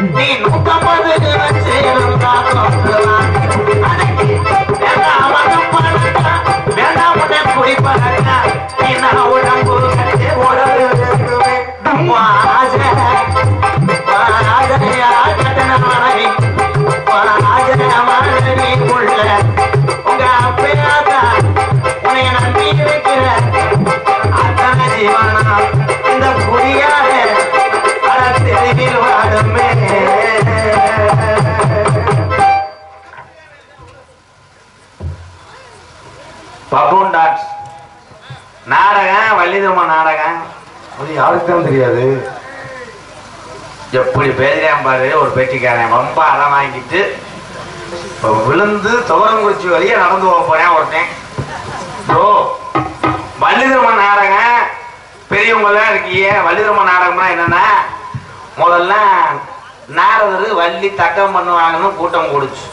நீ 150 வச்சு வேண்டாம் உடனே குடிப்பா நீ நான் உடம்பு கட்டி உங்க அப்பையாதா உனைய நம்பி இருக்கிற அத்தனை ஜீவனா இந்த குடியார தெருவில் வாடுமே. பபூன் டான்ஸ் நாடகம், வள்ளிதர்ம நாடகம். அது யாருக்கும் தெரியாது. எப்படி பேசுறான் பாரு ஒரு பெட்டிக்காரன். ரொம்ப அடம் வாங்கிட்டு விழுந்து துவரங்குறிச்சி வழியா நடந்து போறேன் ஒருத்தன். ப்ரோ வள்ளிதர்ம நாடகம் பெரியவங்க தான் இருக்கீங்க. வள்ளிதர்ம நாடகம்னா என்னன்னா, முதல்ல நாரதர் வள்ளி தக்கம் பண்ணுவாங்கன்னு கூட்டம் கூடுச்சு.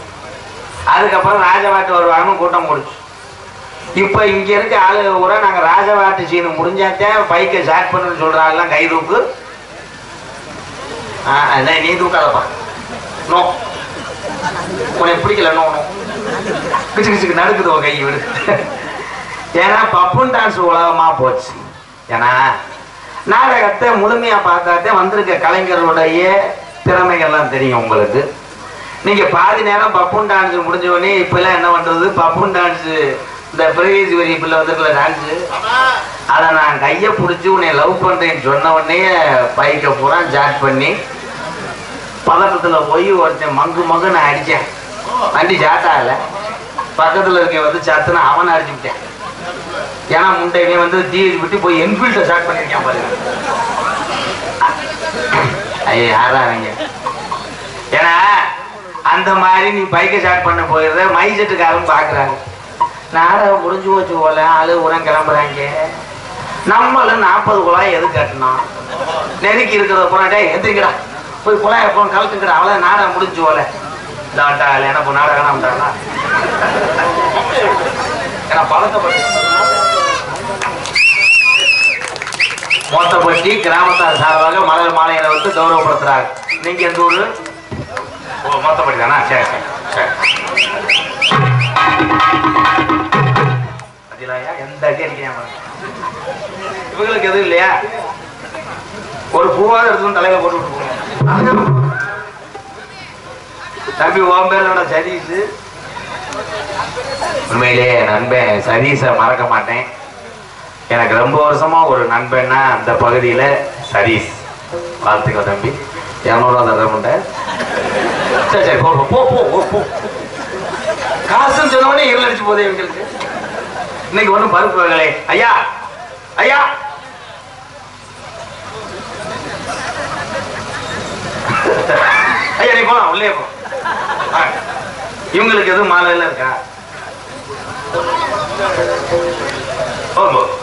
அதுக்கப்புறம் ராஜவாட்டு வருவாங்கன்னு கூட்டம் கூடுச்சு. இப்ப இங்க இருக்க ஆளு கூட நாங்க ராஜவாட்டு சீனு முடிஞ்சாத்தேன் பைக்கை ஸ்டார்ட் பண்ணுன்னு சொல்றாங்க. கை தூக்கு. நீ தூக்காதப்பா. நோ உனக்கு பிடிக்கல. நோ நோ கிச்சு கிச்சுக்கு நடுக்குது கை விடு. ஏன்னா பப்புன் டான்ஸ் உலகமா போச்சு. ஏன்னா நாடகத்தை முழுமையா பார்க்காதே வந்திருக்க கலைஞர்களுடைய திறமைகள்லாம் தெரியும் உங்களுக்கு. நீங்க பாதி நேரம் பப்புன் டான்ஸ் முடிஞ்ச உடனே இப்ப எல்லாம் என்ன பண்றது, பப்புன் டான்ஸ் இந்த பிரவேசி வரி பிள்ளை வந்துருக்கல டான்ஸு, அதை நான் கையை பிடிச்சி உன்னை லவ் பண்றேன்னு சொன்ன உடனே பைக்கை பூரா ஜாட் பண்ணி பதட்டத்துல போய் ஒருத்தன் மங்கு மங்கு நான் அடிச்சேன். வண்டி ஜாட்டாகல. பக்கத்துல இருக்க வந்து சத்துனா அவனை அடிச்சுக்கிட்டேன். ஏன்னா முண்டையிலே வந்து தீ விட்டு போய் என்ஃபீல்ட ஸ்டார்ட் பண்ணிருக்கேன் பாருங்க. ஐயா யாரா அவங்க. ஏன்னா அந்த மாதிரி நீ பைக்கை ஸ்டார்ட் பண்ண போயிடுற மைசெட்டுக்காரன் பாக்குறாங்க. நாடகம் முடிஞ்சு போச்சு போல ஆளு உரம் கிளம்புறாங்க. நம்மளும் 40 குழாய் எது கட்டணும், நெருக்கி இருக்கிறத போனாட்டே எந்திரிக்கிறா போய் குழாய் எப்போ கலத்துக்கிற அவ்வளோ நாடகம் முடிஞ்சு போல. இதாட்டா இல்லை என்ன இப்போ நாடகம் வேண்டாங்களா? ஏன்னா பழக்கப்பட்டு மொத்தப்பட்டி கிராமத்தார் சார்பாக மலர் மாலையில வந்து கௌரவப்படுத்துறாங்க. நீங்க எந்த ஊரு? மொத்தப்பட்டி தானா? சரி சரி சரி. எந்த அடி அடிக்கிறேன் இவங்களுக்கு எதுவும் இல்லையா? ஒரு பூவாத எடுத்து தலையில போட்டு விட்டு போங்க. தம்பி உன் பேரோட சதீஷ். உண்மையிலே நண்பன் சதீஷை மறக்க மாட்டேன். எனக்கு ரொம்ப வருஷமா ஒரு நண்பன்னா அந்த பகுதியில சதீஷ். வாழ்த்துக்கள் தம்பி. 200 தரமுண்ட. சரி சரி போ போ போ போ. காசுன்னு சொன்னோடனே இருள் அடிச்சு போதே எங்களுக்கு. இன்னைக்கு ஒன்றும் பருப்பு வகைகளே. ஐயா ஐயா ஐயா நீ போலாம் உள்ளே போ. இவங்களுக்கு எதுவும் மாலையில இருக்கா?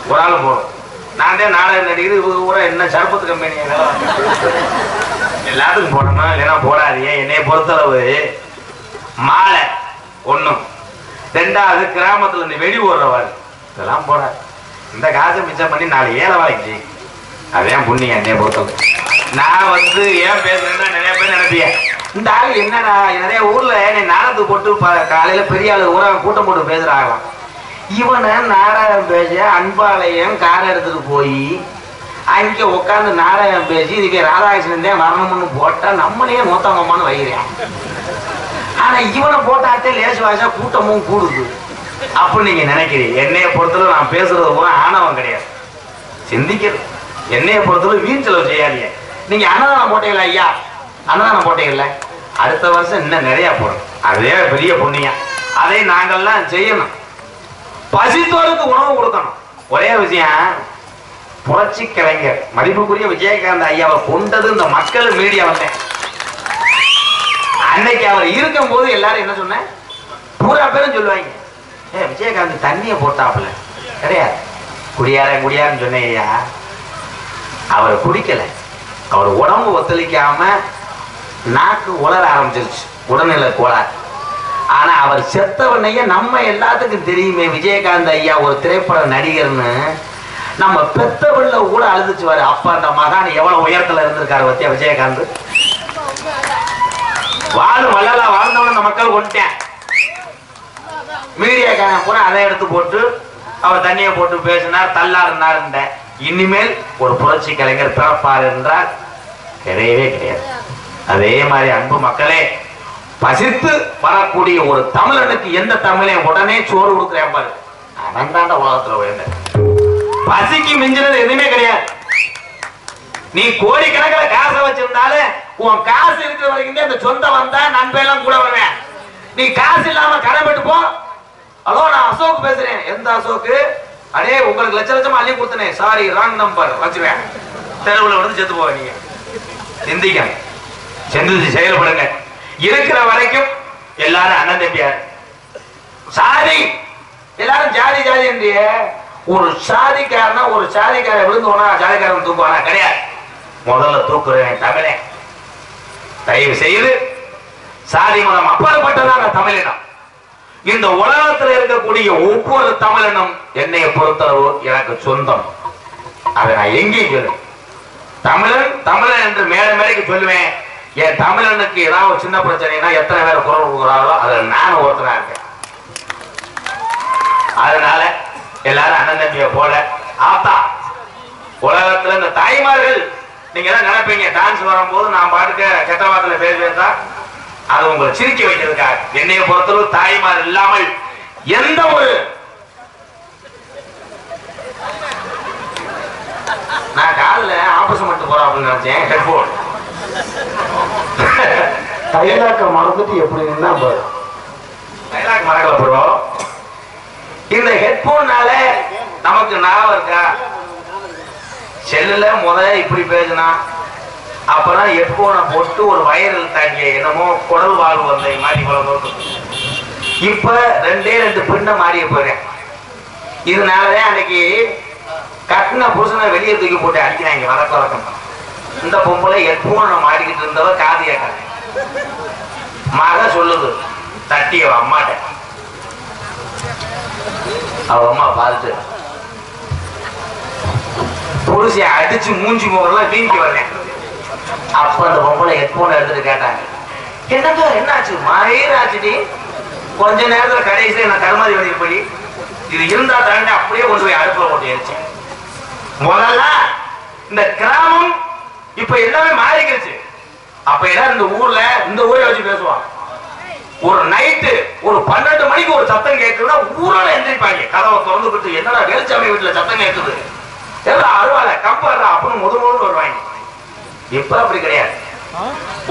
ஒரு ஆள் போகணும். நான் தான் நாடகம் நடிக்கிறது. இவங்க கூட என்ன சர்பத்து கம்பெனி எல்லாத்துக்கும் போடணுமா? இல்லைன்னா போடாதீங்க. என்னைய பொறுத்தளவு மாலை ஒண்ணும், 2வது கிராமத்துல இந்த வெடி ஓடுறவாரு இதெல்லாம் போடாது. இந்த காசை மிச்சம் பண்ணி 4 ஏழை வேலைக்கு அதான் புண்ணியம். என்னைய பொறுத்தளவு நான் வந்து ஏன் பேசுறேன்னா நிறைய பேர் நினைப்பீங்க இந்த ஆள் என்னடா நிறைய ஊர்ல என்னை நாடகத்துக்கு போட்டு காலையில பெரிய ஆளு ஊரா கூட்டம் போட்டு பேசுறாங்களாம். இவனை நாடகம் பேச அன்பாலயம் காரை எடுத்துட்டு போய் அங்கே உட்காந்து நாடகம் பேசி இதுக்கு ராதாகிருஷ்ணன் தான் வரணும்னு போட்டா நம்மளையே நோத்தவங்கம்மான்னு வைக்கிறேன். ஆனா இவனை போட்டாட்டே லேசு வாசா கூட்டமும் கூடுது அப்படின்னு நீங்க நினைக்கிறீங்க. என்னைய பொறுத்தளவு நான் பேசுறது கூட ஆணவம் கிடையாது, சிந்திக்கிறது. என்னைய பொறுத்தளவு வீண் செலவு செய்யாதீங்க. நீங்க அன்னதானம் போட்டீங்களா ஐயா? அன்னதானம் போட்டீங்கல்ல, அடுத்த வருஷம் இன்னும் நிறைய போடும். அதே பெரிய புண்ணியம். அதை நாங்கள்லாம் செய்யணும். பசித்தோருக்கு உணவு கொடுக்கணும். ஒரே விஷயம், புரட்சி கலைஞர் மதிப்புக்குரிய விஜயகாந்த் ஐயாவை கொண்டது இந்த மக்கள் மீடியா வந்தேன். அன்னைக்கு அவர் இருக்கும் போது எல்லாரும் என்ன சொன்ன, பூரா பேரும் சொல்லுவாங்க, விஜயகாந்த் தண்ணியை போட்டாப்புல கிடையாது, குடியார குடியாருன்னு சொன்னேன் ஐயா. அவர் குடிக்கல, அவர் உடம்பு ஒத்துழைக்காம நாக்கு உலர ஆரம்பிச்சிருச்சு, உடல்நிலை கோளாறு. ஆனா அவர் செத்தவனையே நம்ம எல்லாத்துக்கும் தெரியுமே, விஜயகாந்த் ஐயா ஒரு திரைப்பட நடிகர்னு. நம்ம பெத்தவள்ள கூட அழுதுச்சுவாரு. அப்ப அந்த மகான் எவ்வளவு உயரத்துல இருந்திருக்காரு பத்தியா விஜயகாந்த். போய் கொண்டேன். மீடியாக்காரன் பூரா அதை எடுத்து போட்டு அவர் தண்ணியை போட்டு பேசினார், தள்ளாருன்னார். இனிமேல் ஒரு புரட்சி கலைஞர் பிறப்பார் என்றால் கிடையவே கிடையாது. அதே மாதிரி அன்பு மக்களே, பசித்து வரக்கூடிய ஒரு தமிழனுக்கு எந்த தமிழன் உடனே சோறு கொடுக்குறேன் பாரு, அவன் தாண்ட உலகத்துல உயர்ந்த. பசிக்கு மிஞ்சினது எதுவுமே கிடையாது. நீ கோடிக்கணக்கில் காசை வச்சிருந்தாலும் உன் காசு இருக்கிற வரைக்கும் இந்த சொந்தம் வந்தா நண்பெல்லாம் கூட வருவேன். நீ காசு இல்லாம கடன்பட்டு போ. ஹலோ, நான் அசோக் பேசுறேன். எந்த அசோக்கு? அடே, உங்களுக்கு லட்ச லட்சமா அள்ளி கொடுத்தனே, சாரி ராங் நம்பர் வச்சுவேன். தெருவில் வந்து செத்து போவ. நீங்க சிந்திக்க, சிந்திச்சு செயல்படுங்க. இருக்கிற வரைக்கும் எல்லாரும் அண்ணன் தம்பியார். சாதி எல்லாரும் ஜாதி ஜாதி என்று ஒரு சாதிக்காரனா ஒரு சாதிக்கார விழுந்தோனா ஜாதிக்காரன் தூக்குவானா? கிடையாது. முதல்ல தூக்குறேன் தமிழே. தயவு செய்து சாதி மதம் அப்பாற்பட்டதான தமிழினம். இந்த உலகத்தில் இருக்கக்கூடிய ஒவ்வொரு தமிழனும் என்னைய பொறுத்தளவு எனக்கு சொந்தம். அதை நான் எங்கேயும் சொல்லுவேன். தமிழன் தமிழன் என்று மேல மேலைக்கு சொல்லுவேன். என் தமிழனுக்கு ஏதாவது சின்ன பிரச்சனைனா எத்தனை பேரை குரல் கொடுக்குறாங்களோ அதில் நானும் ஒருத்தனா இருக்கேன். அதனால எல்லாரும் அண்ணன் தம்பியை போல ஆத்தா. உலகத்துல இந்த தாய்மார்கள் நீங்க எல்லாம் நினைப்பீங்க, டான்ஸ் வரும்போது நான் பாட்டுக்க கெட்ட வார்த்தையில பேசுவேன். அது உங்களை சிரிக்க வைக்கிறதுக்காக. என்னைய பொறுத்தளவு தாய்மார் இல்லாமல் எந்த ஒரு நான் காலில் ஆபரேஷன் பண்ணிட்டு போறோம் அப்படின்னு நினைச்சேன். ஹெட்போன் டைலாக்க மறந்துட்டு எப்படி இருந்தா டைலாக் மறக்கல ப்ரோ. இந்த ஹெட்போன்னால நமக்கு ஞாபகம் இருக்கா? செல்லுல இப்படி பேசினா அப்புறம் ஹெட்போனை போட்டு ஒரு வயரில் தாங்கிய என்னமோ குடல் வாழ்வு வந்த மாதிரி இவ்வளவு. இப்ப ரெண்டே பின்ன மாறிய போறேன். இதனாலதான் அன்னைக்கு கட்டின புருஷனை வெளியே தூக்கி போட்டு அடிக்கிறாங்க. வழக்கம் இந்த பொம்பளை ஹெட்போனை மாட்டிக்கிட்டு இருந்தவ காது கேட்டாங்க. மக சொல்லுது தட்டிய அம்மாட்ட. அவ அம்மா பார்த்துட்டு புருஷ அடிச்சு மூஞ்சி முகரெல்லாம் வீங்கி வரேன். அப்ப அந்த பொம்பளை ஹெட்போன் எடுத்துட்டு கேட்டாங்க, என்னங்க என்னாச்சு? மயிராச்சுடி. கொஞ்ச நேரத்துல கடைசியில நான் கருமாதி வெளியில் போய் இது இருந்தா தாண்டி அப்படியே கொண்டு போய் அடுப்புல போட்டு எரிச்சேன். முதல்ல இந்த கிராமம் இப்ப எல்லாமே மாறிக்கிடுச்சு. அப்ப எல்லாம் இந்த ஊர்ல இந்த ஊரை வச்சு பேசுவான். ஒரு நைட்டு ஒரு 12 மணிக்கு ஒரு சத்தம் கேட்குதுன்னா ஊரோட எந்திரிப்பாங்க. கதவை திறந்துக்கிட்டு என்னடா வேலுச்சாமி வீட்டுல சத்தம் கேட்குது, எல்லாம் அருவாலை கம்பாடுறா அப்படின்னு முதல் வருவாங்க. இப்ப அப்படி கிடையாது.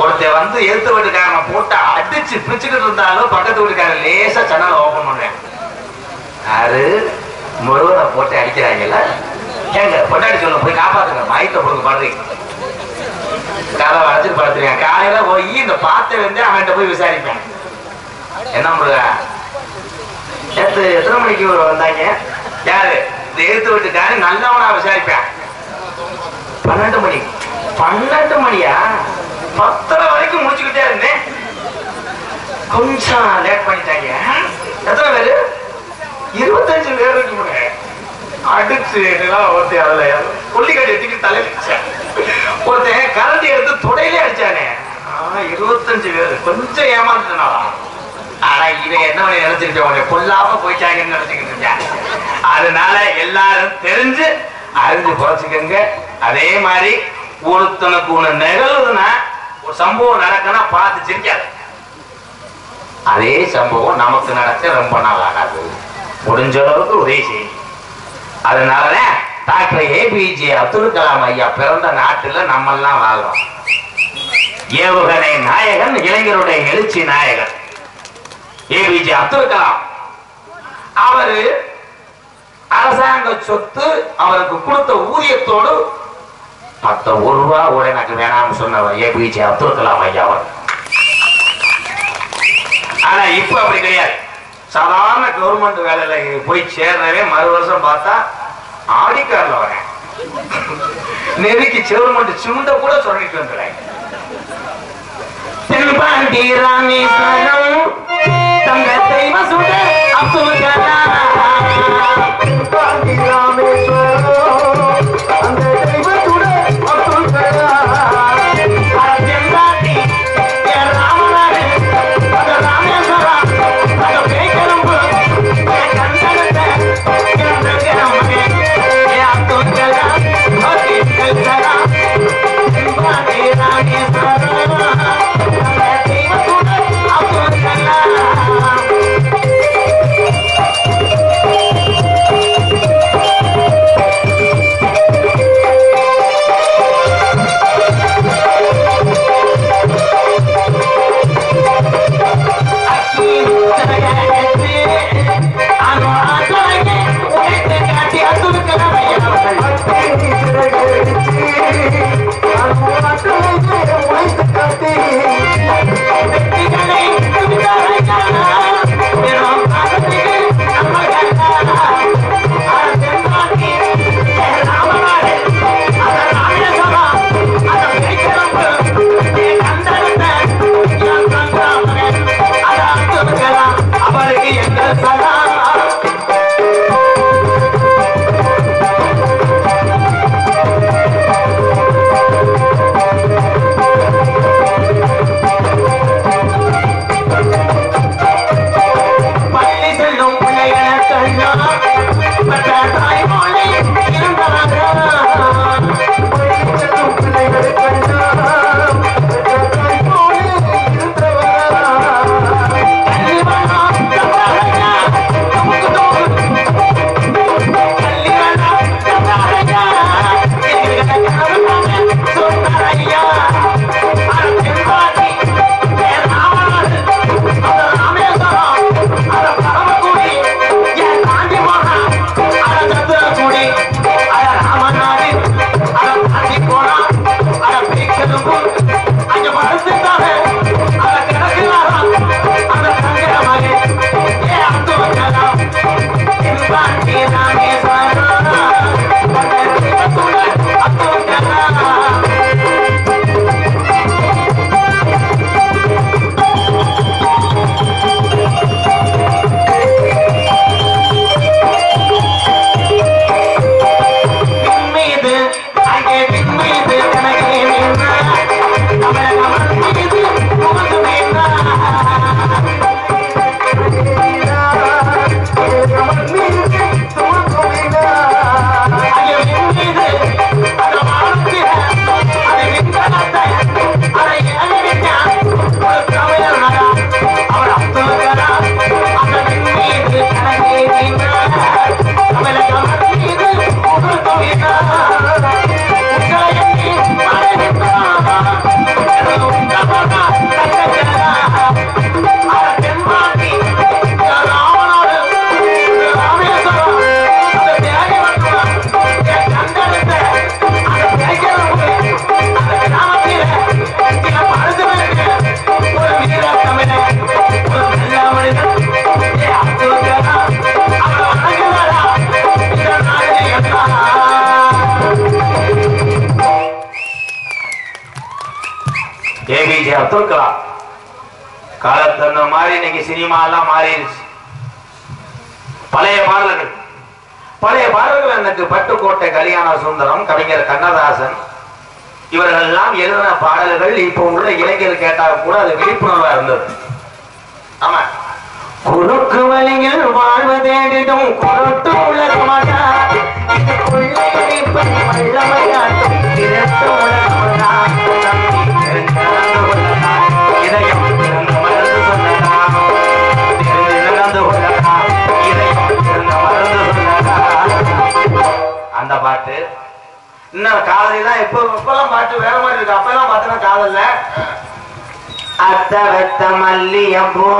ஒருத்தர் வந்து எழுத்து வீட்டுக்காரனை போட்டு அடிச்சு பிரிச்சுக்கிட்டு இருந்தாலும் பக்கத்து வீட்டுக்காரன் லேசா சேனலை ஓபன் பண்ணுவேன். யாரு முருகனை போட்டு அடிக்கிறாங்கல்ல, ஏங்க பொண்டாடி சொல்ல போய் காப்பாத்துங்க, மயக்க கொடுங்க பாடுறீங்க. கதை வரைச்சிட்டு படுத்துருக்கேன். காலையில போய் இந்த பாத்தை வந்து அவன்கிட்ட போய் விசாரிப்பேன். என்ன முருகா நேற்று எத்தனை மணிக்கு வந்தாங்க? யாரு? இந்த எழுத்து வீட்டுக்காரன் நல்லவனா விசாரிப்பேன். 12 மணி. 12 மணியா? 10 வரைக்கும் முடிச்சுக்கிட்டே இருந்தேன். கொஞ்சம் லேட் பண்ணிட்டாங்க. எத்தனை பேரு? 25 பேர் இருக்கு. அடிச்சு ஒருத்தர் அதுல கொல்லிக்காடி எடுத்துட்டு தலையில ஒருத்தன் கரண்டி எடுத்து தொடையிலே அடிச்சானே. 25 பேர். கொஞ்சம் ஏமாந்துட்டா. ஆனா இவன் என்ன நினைச்சுக்கிட்ட கொல்லாம போயிட்டாங்கன்னு நினைச்சுக்கிட்டு இருக்கான். அதனால எல்லாரும் தெரிஞ்சு அறிஞ்சு குறைச்சிக்கங்க. அதே மாதிரி ஒருத்தனுக்கு ஒண்ணு நிகழ்வுதுன்னா ஒரு சம்பவம் நடக்குன்னா பார்த்து சிரிக்காது. அதே சம்பவம் நமக்கு நடக்க ரொம்ப நாள் ஆகாது. முடிஞ்ச அளவுக்கு உதவி செய்யும். அதனாலதான் டாக்டர் ஏபிஜே அப்துல் கலாம் ஐயா பிறந்த நாட்டுல நம்ம எல்லாம் வாழ்றோம். ஏவுகணை நாயகன், இளைஞருடைய எழுச்சி நாயகன் ஏபிஜே அப்துல் கலாம். அவரு அரசாங்க சொத்து அவருக்கு கொடுத்த ஊதியத்தோடு மற்ற ₹1 கூட எனக்கு வேணாம்னு சொன்னவர் ஏபிஜே அப்துல் கலாம் ஐயா அவர். ஆனா இப்ப அப்படி கிடையாது. சாதாரண கவர்மெண்ட் வேலையில போய் சேர்றவே மறு வருஷம் பார்த்தா ஆடிக்கார்ல வரேன். நெருக்கி கவர்மெண்ட் சிமுண்ட கூட சொல்லிட்டு வந்துடுறாங்க. தென்பாண்டி ராமேஸ்வரம் தங்க தெய்வ சுடர் அப்துல் கலாம். தென்பாண்டி ராமேஸ்வரம் அந்த தெய்வ சுடர் அப்துல் கலாம். தென்பாண்டி ராமநாடு அந்த ராமேஸ்வரம் காலத்து அந்த மாதிரி இன்னைக்கு சினிமா எல்லாம் மாறிடுச்சு. பழைய பாடல்கள் எனக்கு பட்டுக்கோட்டை கல்யாண சுந்தரம், கவிஞர் கண்ணதாசன் இவர்கள் எல்லாம் எழுதின பாடல்கள் இப்ப உள்ள இளைஞர் கேட்டால் கூட அது விழிப்புணர்வா இருந்தது. ஆமா, குறுக்கு வழியில் வாழ்வதேடும் குருட்டு உலகமடா, அந்த பாட்டு இன்னும் காதலாம் இப்பெல்லாம் பாட்டு வேற மாதிரி இருக்கு. அப்பெல்லாம் பார்த்தா காதல்ல அத்த வெத்த மல்லியப்போ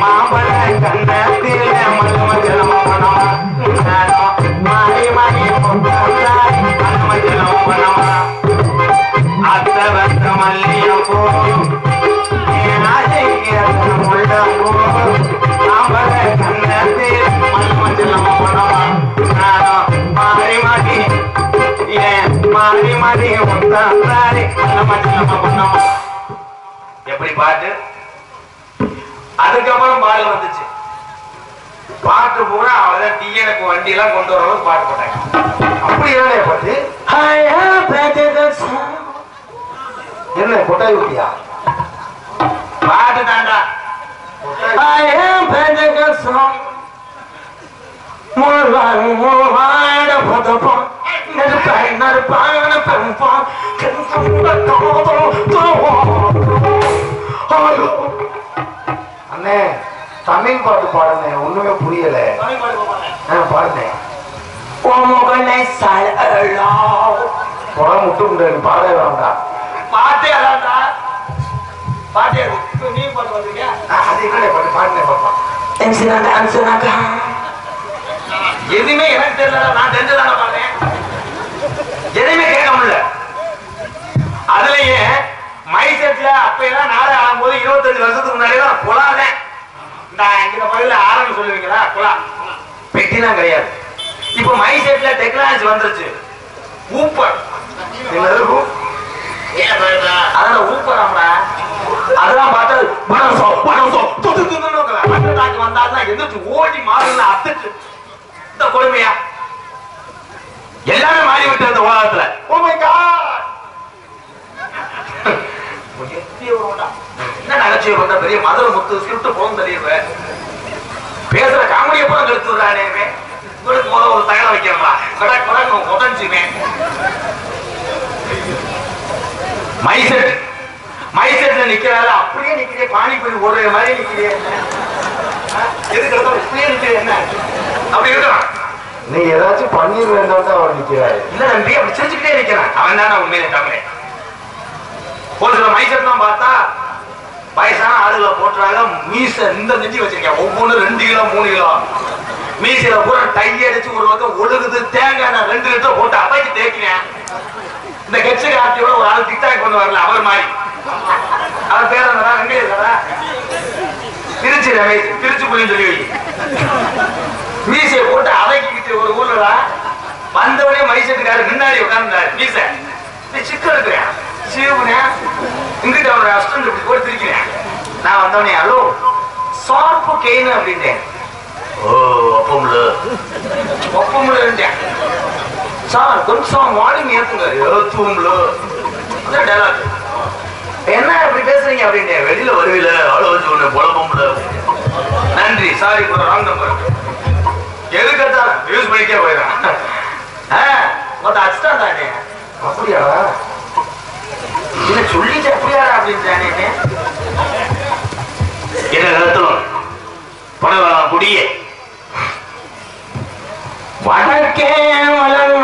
மாம்பழ கண்ணத்தில மல்மஜலம் மாறி மாறி மல்மஜலம் அத்த வெத்த மல்லியப்போ மாம்பழ கண்ணத்தில் மல்மஜலம் மாறி மாறி மாறி மாறி எப்படி பாட்டு. அதுக்கப்புறம் பாடல் வந்துச்சு. பாட்டு பூரா அவதான் டிஎனுக்கு வண்டி எல்லாம் கொண்டு வர பாட்டு போட்டாங்க. அப்படி பாட்டு என்ன கொட்டாய் ஊட்டியா பாட்டு தாண்டா. அண்ணே தமிழ் பாட்டு பாடுங்க, ஒண்ணுமே புரியல. பாடுங்க முட்டு முடியாது, பாட வேண்டாம். பாட்டே அதான்டா, பாட்டே நீ பாட்டு வந்திருக்கியா? அது என்ன பாட்டு பாடுனேன் பாப்பா. எதுவுமே எனக்கு தெரியல, நான் தெரிஞ்சதான பாடுறேன். எதுவுமே கேட்க முடியல. அதுலயே மைசெட்ல அப்ப எல்லாம் நாளை ஆகும்போது 25 வருஷத்துக்கு முன்னாடிதான் குழாதான். இந்த பகுதியில ஆரம்பி சொல்லுவீங்களா, குழா பெட்டிலாம் கிடையாது. இப்ப மைசெட்ல டெக்னாலஜி வந்துருச்சு. ஊப்பர் அதெல்லாம் ஊப்பராம்டா. அதெல்லாம் பார்த்தா வந்தாலும் எதிர்த்து ஓடி மாறுல அத்துட்டு இந்த கொடுமையா எல்லாமே மாறி விட்டு அந்த உலகத்துல. ஓ மை காட், என்ன நகைச்சுவை பண்ற பெரிய மதுரை முத்து ஸ்கிரிப்ட் போகும் தெரியுவேன். பேசுற காமெடியை கூட கெடுத்துறானே. உங்களுக்கு முதல்ல ஒரு தகவல் வைக்கிறா உடஞ்சுவேன். மைசெட்ல நிக்கிறாரு, அப்படியே நிக்கிறே. பானிபூரி ஓடுற மாதிரி நிக்கிறே. எதுக்கு இப்படியே நிக்கிறேன் என்ன அப்படி இருக்கிறான். நீங்க ஏதாச்சும் பன்னீர் வேண்டாம் அவர் நிக்கிறாரு. இல்ல நம்பி அப்படி செஞ்சுக்கிட்டே நிக்கிறான். அவன் தானே உண்மையிலே தமிழே. ஒரு சில மைசெட்லாம் பார்த்தா வயசான ஆளுகளை போட்டுறாங்க. மீச இந்த நெஞ்சு வச்சிருக்கேன், ஒவ்வொன்று 2 கிலோ 3 கிலோ. மீசையில பூரா டை அடிச்சு ஒரு பக்கம் ஒழுகுது. தேங்காய் நான் 2 லிட்டர் போட்டு அவைக்கு தேய்க்கிறேன். இந்த கட்சி கார்த்தியோட ஒரு ஆள் டிக்டாக் கொண்டு வரல, அவர் மாதிரி. அவர் பேர் என்னடா? வெங்கடேஸ்வரா? திருச்சி ரமேஷ், திருச்சி புள்ளின்னு சொல்லி வை. மீசையை போட்டு அவைக்கிட்டு ஒரு ஊர்ல வந்தவனே மைசெட்டுக்காரு முன்னாடி உட்கார்ந்தாரு. மீசை சிக்கல் இருக்கிறேன், சீவுனேன். இங்கிட்ட அவனோட அஸ்டன்ட் இப்படி போட்டு திரிக்கிறேன். நான் வந்தவனே ஹலோ சார்பு கெயின் அப்படின்ட்டேன். ஓ ஒப்பமுள்ளேன் சார், கொஞ்சம் மார்னிங் ஏத்துங்க. டைலாக் என்ன அப்படி பேசுறீங்க அப்படின்ட்டு. வெளியில வருவில அவ்வளோ வச்சு ஒண்ணு பொழப்பம்ல. நன்றி, சாரி ஒரு ராங் நம்பர். எதுக்கா யூஸ் பண்ணிக்கே போயிடான். மொத்தம் அச்சுட்டான் தானே. அப்படியா இல்ல சொல்லிட்டு அப்படியாடா அப்படின்றானே. என்ன கருத்தணும் பணம் குடியே வடக்கே வளர்ந்த